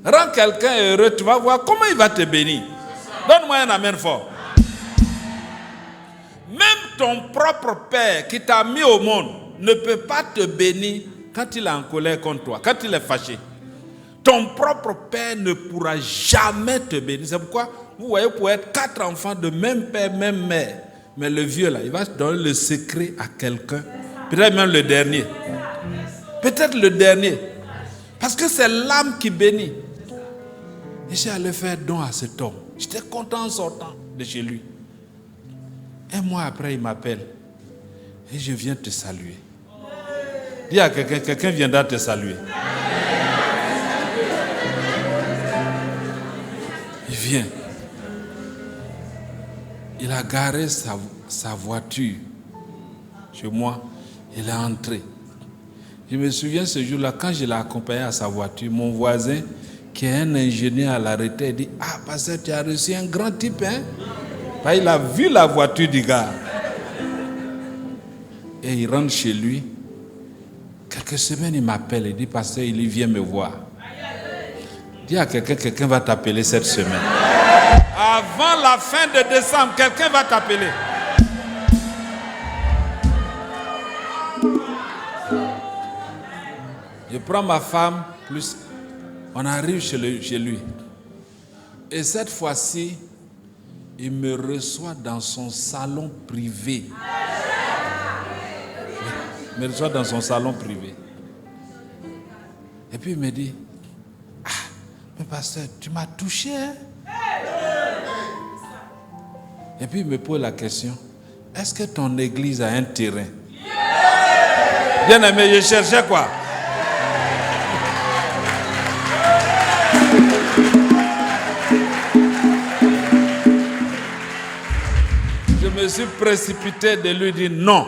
Rends quelqu'un heureux, tu vas voir comment il va te bénir. Donne-moi un amen fort. Même ton propre père qui t'a mis au monde ne peut pas te bénir quand il est en colère contre toi, quand il est fâché. Ton propre père ne pourra jamais te bénir. C'est pourquoi, vous voyez, vous pouvez être 4 enfants de même père, même mère. Mais le vieux là, il va donner le secret à quelqu'un. Peut-être même le dernier. Peut-être le dernier. Parce que c'est l'âme qui bénit. Et j'ai allé faire don à cet homme. J'étais content en sortant de chez lui. Un mois après, il m'appelle. Et je viens te saluer. Dis à quelqu'un, quelqu'un viendra te saluer. Il vient. Il a garé sa voiture chez moi. Il est entré. Je me souviens ce jour-là, quand je l'ai accompagné à sa voiture, mon voisin, qui est un ingénieur à la retraite, dit, pasteur, tu as reçu un grand type, hein? Il a vu la voiture du gars. Et il rentre chez lui. Quelques semaines, il m'appelle. Il dit, pasteur, il vient me voir. Dis à quelqu'un, quelqu'un va t'appeler cette semaine. Avant la fin de décembre, quelqu'un va t'appeler. Je prends ma femme, plus on arrive chez lui. Et cette fois-ci, il me reçoit dans son salon privé. Il me reçoit dans son salon privé. Et puis il me dit, mais pasteur, tu m'as touché, hein? Et puis il me pose la question, est-ce que ton église a un terrain? Bien aimé, je cherchais quoi? Je me suis précipité de lui dire non.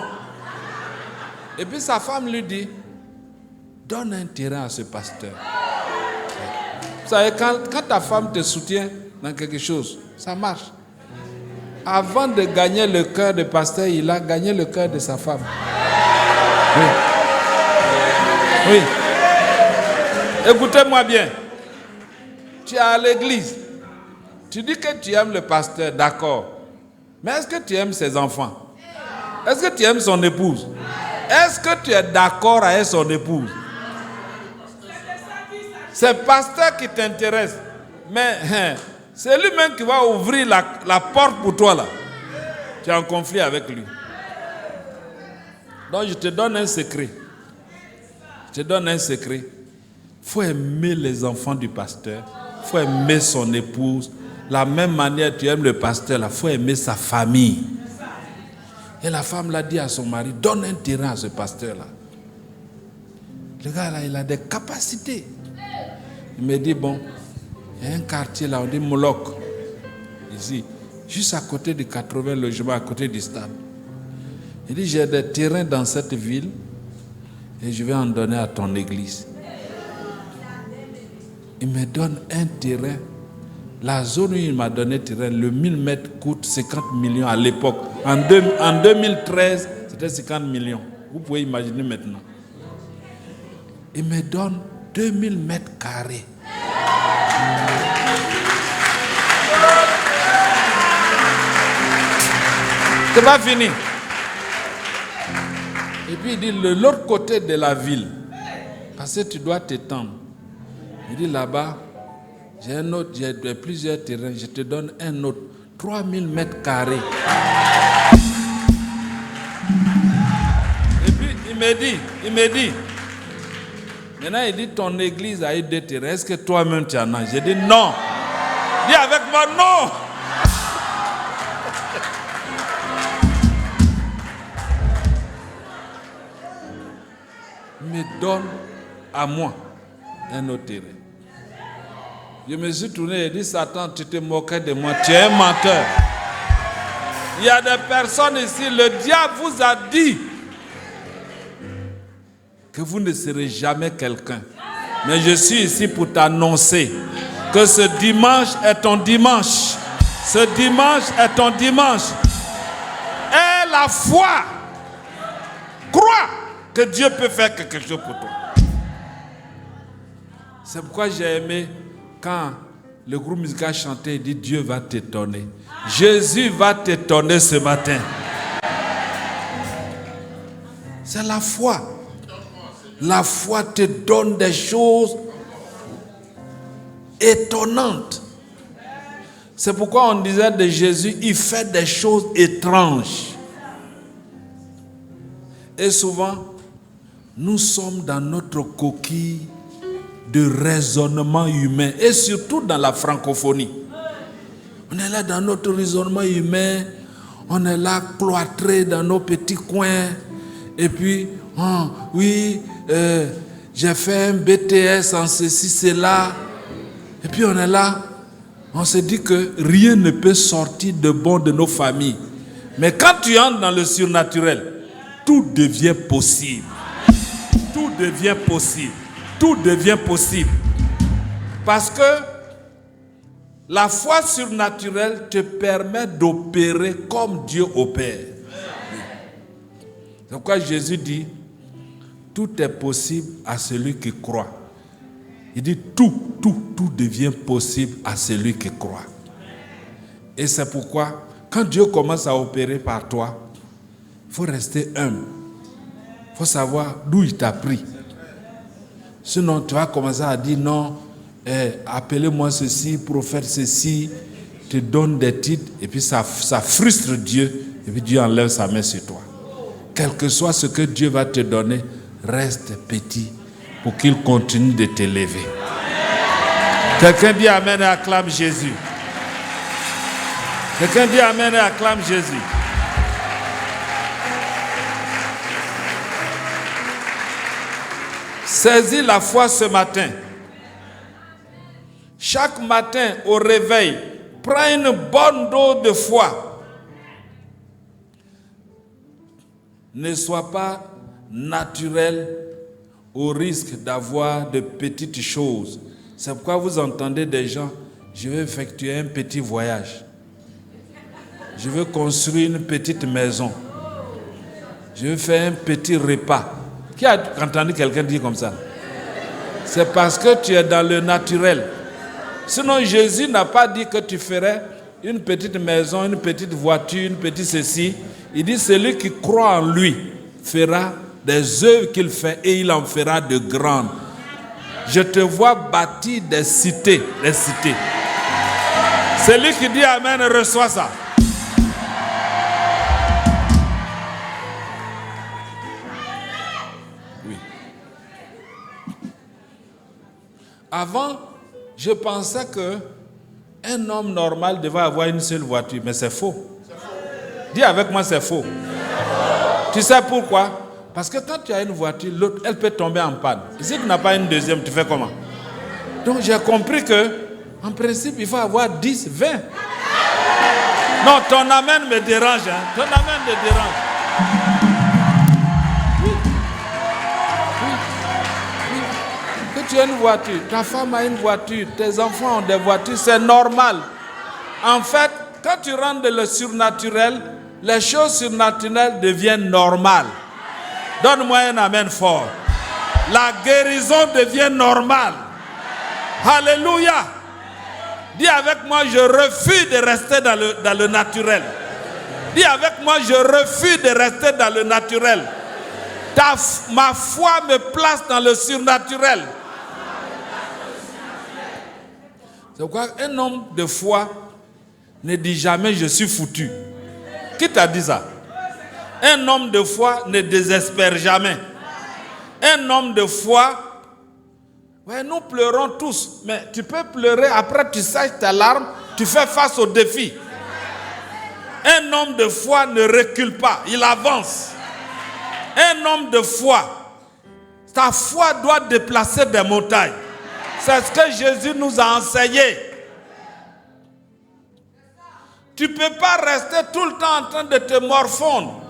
Et puis sa femme lui dit, donne un terrain à ce pasteur. Vous savez, quand ta femme te soutient dans quelque chose, ça marche. avant de gagner le cœur du pasteur, il a gagné le cœur de sa femme. Oui. Oui. Écoutez-moi bien. Tu es à l'église. Tu dis que tu aimes le pasteur, d'accord. Mais est-ce que tu aimes ses enfants? Est-ce que tu aimes son épouse? Est-ce que tu es d'accord avec son épouse? C'est le pasteur qui t'intéresse. Mais c'est lui-même qui va ouvrir la porte pour toi là. Tu es en conflit avec lui. Donc je te donne un secret. Je te donne un secret. Il faut aimer les enfants du pasteur. Il faut aimer son épouse. La même manière que tu aimes le pasteur, il faut aimer sa famille. Et la femme l'a dit à son mari, donne un terrain à ce pasteur-là. Le gars là, il a des capacités. Il me dit, bon, il y a un quartier là, on dit Moloch. Ici, juste à côté de 80 logements, à côté du stade. Il dit, j'ai des terrains dans cette ville et je vais en donner à ton église. Il me donne un terrain. La zone où il m'a donné terrain, le 1000 mètres coûte 50 millions à l'époque. En 2013, c'était 50 millions. Vous pouvez imaginer maintenant. Il me donne 2000 mètres carrés. C'est pas fini. Et puis il dit, de l'autre côté de la ville, parce que tu dois t'étendre. Il dit, là-bas, j'ai plusieurs terrains, je te donne un autre, 3000 mètres carrés. Et puis il me dit, maintenant il dit, ton église a eu 2 terrains, est-ce que toi-même tu en as? J'ai dit non. Dis avec moi non. Il me donne à moi un autre terrain. Je me suis tourné et dit, Satan, tu te moquais de moi, tu es un menteur. Il y a des personnes ici, le diable vous a dit que vous ne serez jamais quelqu'un. Mais je suis ici pour t'annoncer que ce dimanche est ton dimanche. Ce dimanche est ton dimanche. Aie la foi. Crois que Dieu peut faire quelque chose pour toi. C'est pourquoi j'ai aimé quand le groupe musical chantait, il dit Dieu va t'étonner. Jésus va t'étonner ce matin. C'est la foi. La foi te donne des choses étonnantes. C'est pourquoi on disait de Jésus, il fait des choses étranges. Et souvent, nous sommes dans notre coquille de raisonnement humain, et surtout dans la francophonie. On est là dans notre raisonnement humain, on est là cloîtré dans nos petits coins, et puis, oui, j'ai fait un BTS en ceci, cela, et puis on est là, on se dit que rien ne peut sortir de bon de nos familles. Mais quand tu entres dans le surnaturel, tout devient possible. Tout devient possible. Tout devient possible. Parce que la foi surnaturelle te permet d'opérer comme Dieu opère. C'est pourquoi Jésus dit, tout est possible à celui qui croit. Il dit tout devient possible à celui qui croit. Et c'est pourquoi, quand Dieu commence à opérer par toi, il faut rester humble. Il faut savoir d'où il t'a pris. Sinon, tu vas commencer à dire non, appelez-moi ceci, prophète ceci, te donne des titres, et puis ça frustre Dieu, et puis Dieu enlève sa main sur toi. Quel que soit ce que Dieu va te donner, reste petit pour qu'il continue de t'élever. Quelqu'un dit Amen et acclame Jésus. Quelqu'un dit Amen et acclame Jésus. Saisis la foi ce matin. Chaque matin au réveil, prends une bonne dose de foi. Ne sois pas naturel au risque d'avoir de petites choses. C'est pourquoi vous entendez des gens, je vais effectuer un petit voyage. Je veux construire une petite maison. Je veux faire un petit repas. Qui a entendu quelqu'un dire comme ça? C'est parce que tu es dans le naturel. Sinon, Jésus n'a pas dit que tu ferais une petite maison, une petite voiture, une petite ceci. Il dit, celui qui croit en lui fera des œuvres qu'il fait et il en fera de grandes. Je te vois bâtir des cités, des cités. Celui qui dit Amen reçoit ça. Oui. Avant, je pensais que un homme normal devait avoir une seule voiture, mais c'est faux. Dis avec moi, c'est faux. Tu sais pourquoi? Parce que quand tu as une voiture, l'autre, elle peut tomber en panne. Si tu n'as pas une deuxième, tu fais comment? Donc j'ai compris que, en principe, il faut avoir 10, 20. Non, ton amen me dérange. Hein? Ton amen me dérange. Oui. Oui. Oui. Que tu as une voiture, ta femme a une voiture, tes enfants ont des voitures, c'est normal. En fait, quand tu rentres dans le surnaturel, les choses surnaturelles deviennent normales. Donne-moi un amen fort. La guérison devient normale. Alléluia. Dis avec moi, je refuse de rester dans le naturel. Dis avec moi, je refuse de rester dans le naturel. Ma foi me place dans le surnaturel. C'est pourquoi un homme de foi ne dit jamais je suis foutu. Qui t'a dit ça? Un homme de foi ne désespère jamais. Un homme de foi, ouais, nous pleurons tous, mais tu peux pleurer, après tu sèches tes larmes, tu fais face au défi. Un homme de foi ne recule pas, il avance. Un homme de foi, ta foi doit déplacer des montagnes. C'est ce que Jésus nous a enseigné. Tu ne peux pas rester tout le temps en train de te morfondre,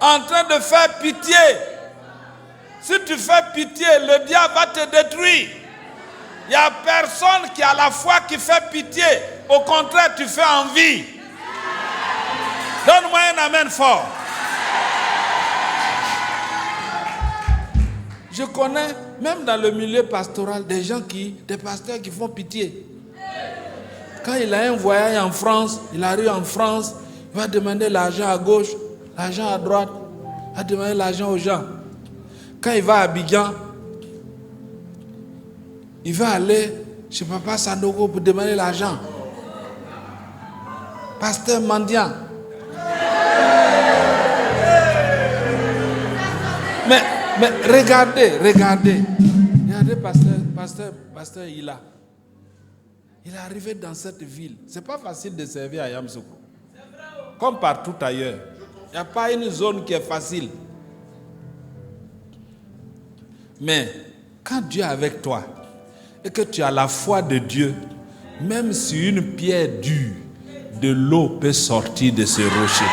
en train de faire pitié. Si tu fais pitié, le diable va te détruire. Il n'y a personne qui a la foi qui fait pitié. Au contraire, tu fais envie. Donne-moi un amen fort. Je connais, même dans le milieu pastoral, des pasteurs qui font pitié. Quand il a un voyage en France, il arrive en France, il va demander l'argent à gauche, l'argent à droite, il va demander l'argent aux gens. Quand il va à Abidjan, il va aller chez Papa Sandogo pour demander l'argent. Pasteur mendiant. Mais regardez. Regardez pasteur Ila. Il est arrivé dans cette ville. Ce n'est pas facile de servir à Yamoussoukro. Comme partout ailleurs. Il n'y a pas une zone qui est facile. Mais quand Dieu est avec toi et que tu as la foi de Dieu, même sur une pierre dure, de l'eau peut sortir de ce rocher.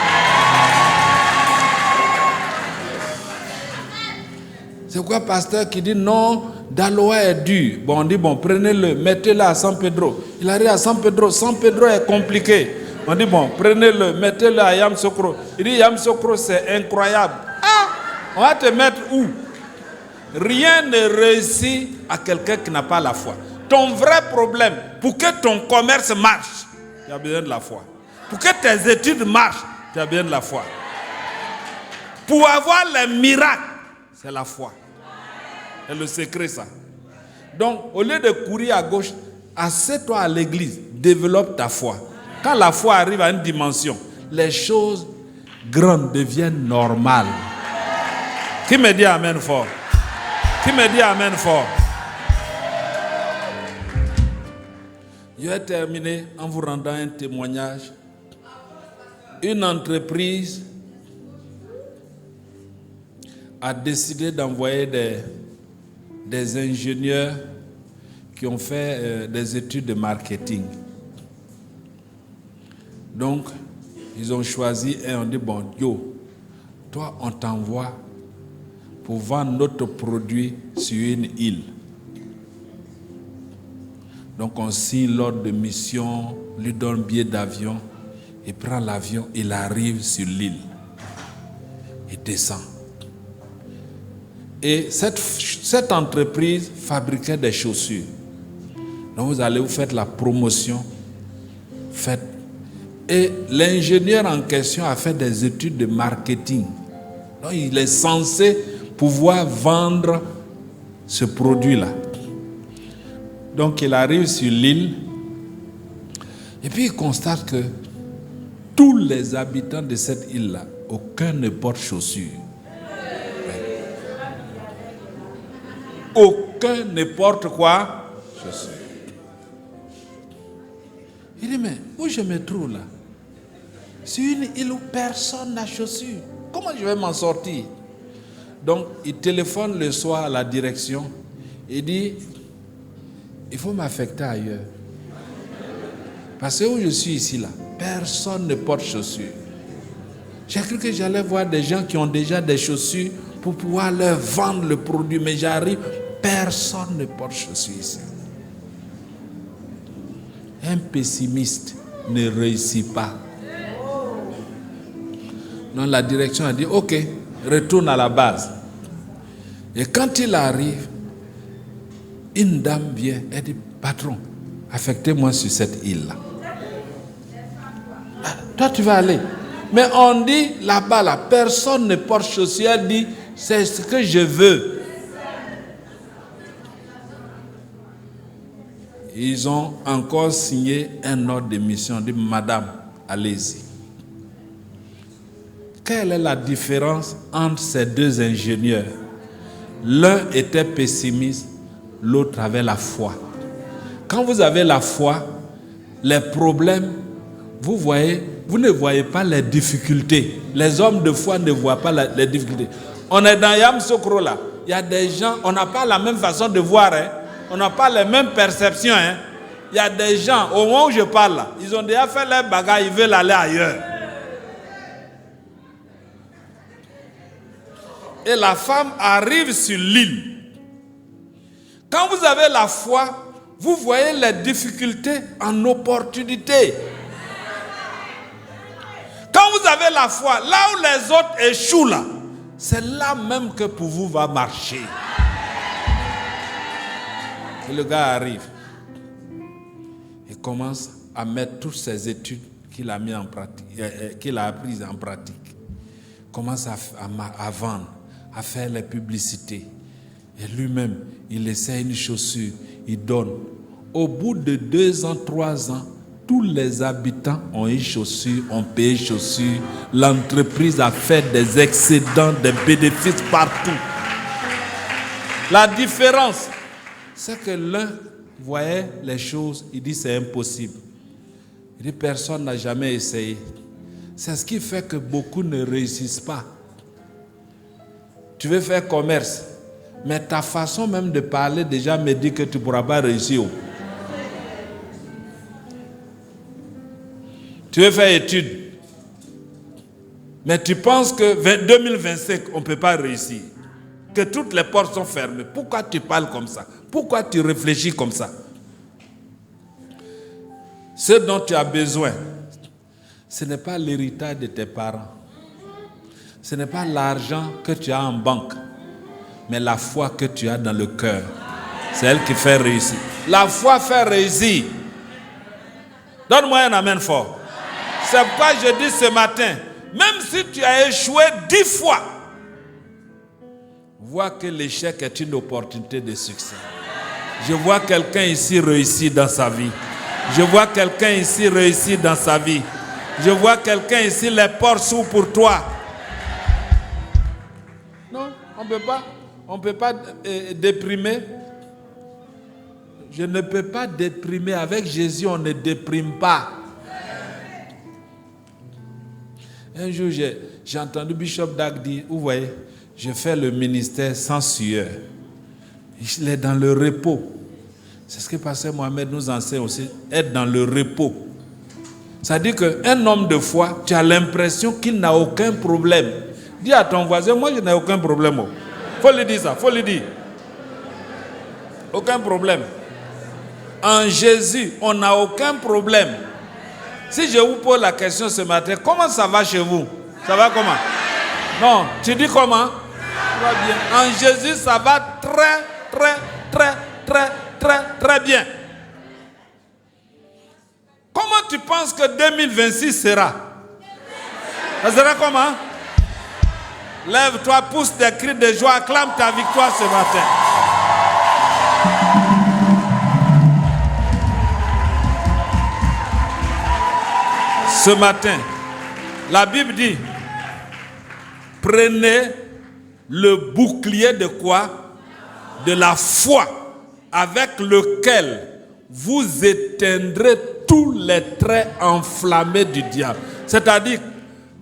C'est quoi pasteur qui dit non, Daloa est dur. Bon, on dit bon, prenez-le, mettez-le à San Pedro. Il arrive à San Pedro est compliqué. On dit bon, prenez-le, mettez-le à Yamoussoukro. Il dit Yamoussoukro c'est incroyable. Ah, on va te mettre où? Rien ne réussit à quelqu'un qui n'a pas la foi. Ton vrai problème, pour que ton commerce marche, tu as besoin de la foi. Pour que tes études marchent, tu as besoin de la foi. Pour avoir les miracles, c'est la foi. C'est le secret, ça. Donc, au lieu de courir à gauche, assieds-toi à l'église, développe ta foi. Quand la foi arrive à une dimension, les choses grandes deviennent normales. Qui me dit amen fort? Qui me dit amen fort? Je vais terminer en vous rendant un témoignage. Une entreprise a décidé d'envoyer des ingénieurs qui ont fait des études de marketing. Donc, ils ont choisi et on dit, bon, yo, toi, on t'envoie pour vendre notre produit sur une île. Donc, on signe l'ordre de mission, lui donne un billet d'avion il prend l'avion, il arrive sur l'île. Il descend. Et cette entreprise fabriquait des chaussures. Donc vous allez vous faire la promotion. Et l'ingénieur en question a fait des études de marketing. Donc il est censé pouvoir vendre ce produit-là. Donc il arrive sur l'île et puis il constate que tous les habitants de cette île-là, aucun ne porte chaussures. Aucun ne porte quoi? Chaussures. Il dit, mais où je me trouve là? C'est une île où personne n'a chaussures. Comment je vais m'en sortir? Donc, il téléphone le soir à la direction. Il dit, il faut m'affecter ailleurs. Parce que où je suis ici là, personne ne porte chaussures. J'ai cru que j'allais voir des gens qui ont déjà des chaussures pour pouvoir leur vendre le produit. Mais j'arrive, personne ne porte chaussures ici. Un pessimiste ne réussit pas. Donc la direction a dit, ok, retourne à la base. Et quand il arrive, une dame vient, elle dit, patron, affectez-moi sur cette île-là. Ah, toi, tu vas aller. Mais on dit, là-bas, là, personne ne porte chaussures. Elle dit, c'est ce que je veux. Ils ont encore signé un ordre de mission. On dit, madame, allez-y. Quelle est la différence entre ces deux ingénieurs? L'un était pessimiste, l'autre avait la foi. Quand vous avez la foi, les problèmes, vous ne voyez pas les difficultés. Les hommes de foi ne voient pas les difficultés. On est dans Yamoussoukro là. Il y a des gens, on n'a pas la même façon de voir. On n'a pas les mêmes perceptions. Il y a des gens, au moment où je parle là, ils ont déjà fait leur bagages, ils veulent aller ailleurs. Et la femme arrive sur l'île. Quand vous avez la foi, vous voyez les difficultés en opportunité. Quand vous avez la foi, là où les autres échouent là, c'est là même que pour vous va marcher. Et le gars arrive. Il commence à mettre toutes ces études qu'il a mis en pratique, qu'il a apprises en pratique. Il commence à vendre, à faire les publicités. Et lui-même, il essaie une chaussure, il donne. Au bout de 2 ans, 3 ans, tous les habitants ont une chaussure, ont payé chaussure. L'entreprise a fait des excédents, des bénéfices partout. La différence, c'est que l'un voyait les choses, il dit c'est impossible. Il dit personne n'a jamais essayé. C'est ce qui fait que beaucoup ne réussissent pas. Tu veux faire commerce, mais ta façon même de parler déjà me dit que tu ne pourras pas réussir. Tu veux faire études, mais tu penses que 2025, on ne peut pas réussir. Que toutes les portes sont fermées. Pourquoi tu parles comme ça? Pourquoi tu réfléchis comme ça? Ce dont tu as besoin, ce n'est pas l'héritage de tes parents. Ce n'est pas l'argent que tu as en banque, mais la foi que tu as dans le cœur. C'est elle qui fait réussir. La foi fait réussir. Donne-moi un amen fort. C'est pourquoi je dis ce matin, même si tu as échoué 10 fois, vois que l'échec est une opportunité de succès. Je vois quelqu'un ici réussir dans sa vie. Je vois quelqu'un ici réussir dans sa vie. Je vois quelqu'un ici, les portes s'ouvrent pour toi. Non, on ne peut pas déprimer. Je ne peux pas déprimer. Avec Jésus, on ne déprime pas. Un jour, j'ai entendu Bishop Dag dire, vous voyez, je fais le ministère sans sueur. Il est dans le repos. C'est ce que Pasteur Mohamed nous enseigne aussi, être dans le repos. Ça dit qu'un homme de foi, tu as l'impression qu'il n'a aucun problème. Dis à ton voisin, moi je n'ai aucun problème. Il faut lui dire ça, il faut lui dire. Aucun problème. En Jésus, on n'a aucun problème. Si je vous pose la question ce matin, comment ça va chez vous? Ça va comment? Non, tu dis comment? Ça va bien. En Jésus, ça va très bien. Comment tu penses que 2026 sera? Ça sera comment? Lève-toi, pousse des cris de joie, acclame ta victoire ce matin. Ce matin, la Bible dit, prenez le bouclier de quoi? De la foi, avec lequel vous éteindrez tous les traits enflammés du diable. C'est-à-dire,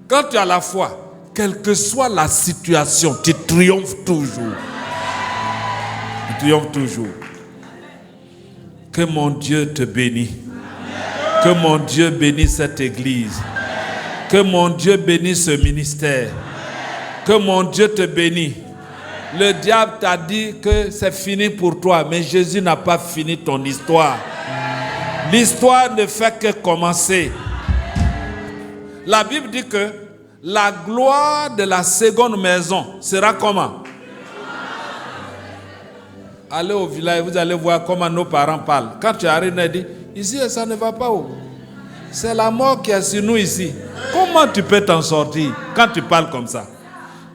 quand tu as la foi, quelle que soit la situation, tu triomphes toujours. Tu triomphes toujours. Que mon Dieu te bénisse. Que mon Dieu bénisse cette église. Que mon Dieu bénisse ce ministère. Que mon Dieu te bénisse. Le diable t'a dit que c'est fini pour toi, mais Jésus n'a pas fini ton histoire. L'histoire ne fait que commencer. La Bible dit que la gloire de la seconde maison sera comment? Allez au village, vous allez voir comment nos parents parlent. Quand tu arrives, tu dis, ici ça ne va pas où? C'est la mort qui est sur nous ici. Comment tu peux t'en sortir quand tu parles comme ça?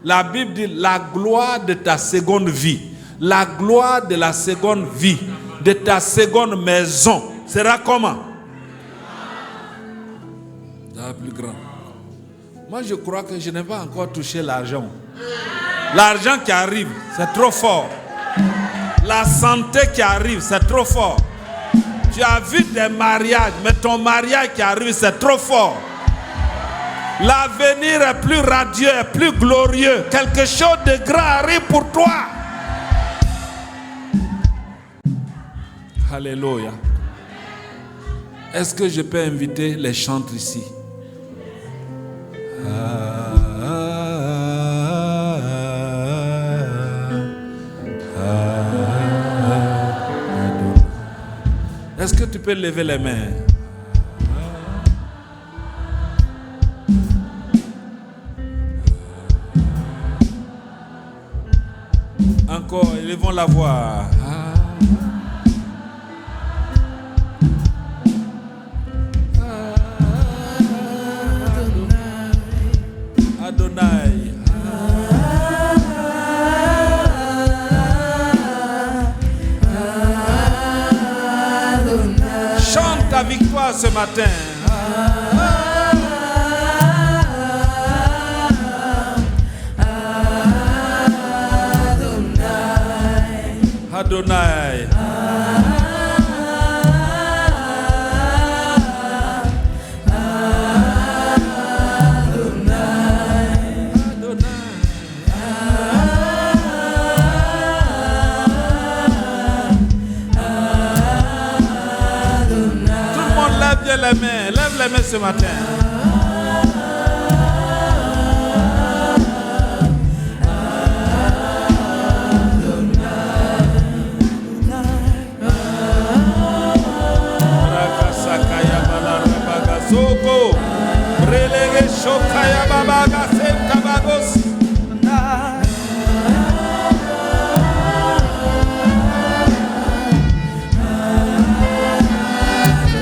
La Bible dit la gloire de ta seconde vie, la gloire de la seconde vie, de ta seconde maison sera comment? La plus grande. Moi je crois que je n'ai pas encore touché l'argent. L'argent qui arrive, c'est trop fort. La santé qui arrive, c'est trop fort. Tu as vu des mariages, mais ton mariage qui arrive, c'est trop fort. L'avenir est plus radieux, plus glorieux. Quelque chose de grand arrive pour toi. Alléluia. Est-ce que je peux inviter les chantres ici? Est-ce que tu peux lever les mains? Encore, élevons la voix. Adonai. Chante ta victoire ce matin. Adonai. Lève les mains ce matin.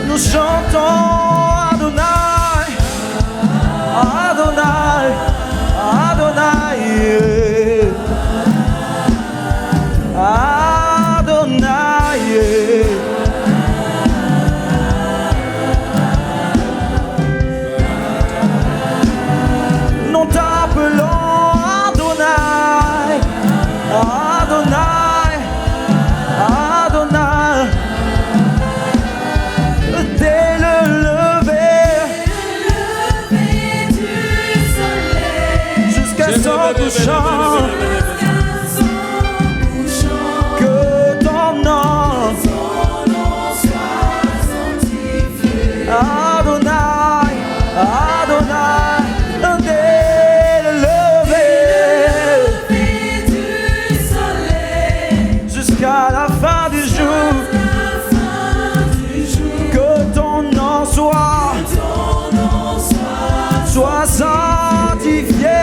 Nous chantons que ton nom soit sanctifié. Adonai, Adonai, dès le lever du soleil jusqu'à la fin du jour, que ton nom soit sois sanctifié.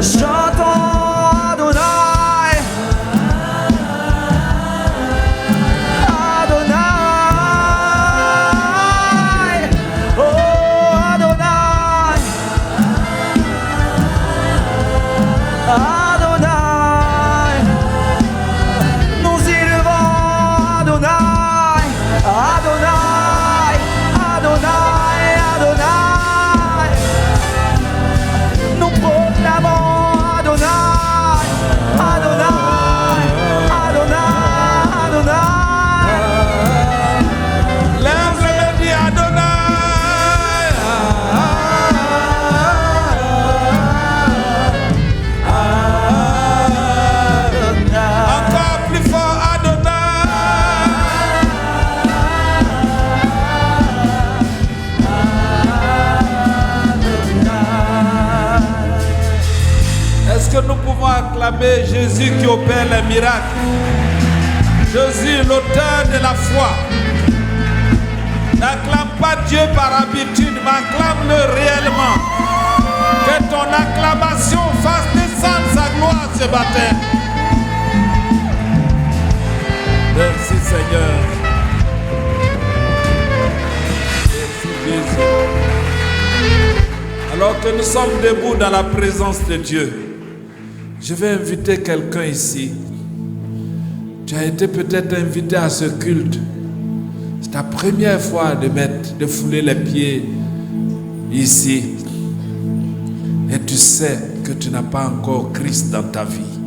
Chantons Adonai, Adonai, oh Adonai, Adonai, nous élevons Adonai, Adonai, Adonai, Adonai, nous proclamons Adonai, Adonai, Adonai, Adonai. Lève-le et dis Adonai. Encore plus fort, Adonai. Est-ce que nous pouvons acclamer Jésus qui opère les miracles? Jésus, l'auteur de la foi. N'acclame pas Dieu par habitude, mais acclame-le réellement. Que ton acclamation fasse descendre sa gloire ce matin. Merci Seigneur. Merci Jésus. Alors que nous sommes debout dans la présence de Dieu, je vais inviter quelqu'un ici. Tu as été peut-être invité à ce culte. C'est ta première fois de fouler les pieds ici. Et tu sais que tu n'as pas encore Christ dans ta vie.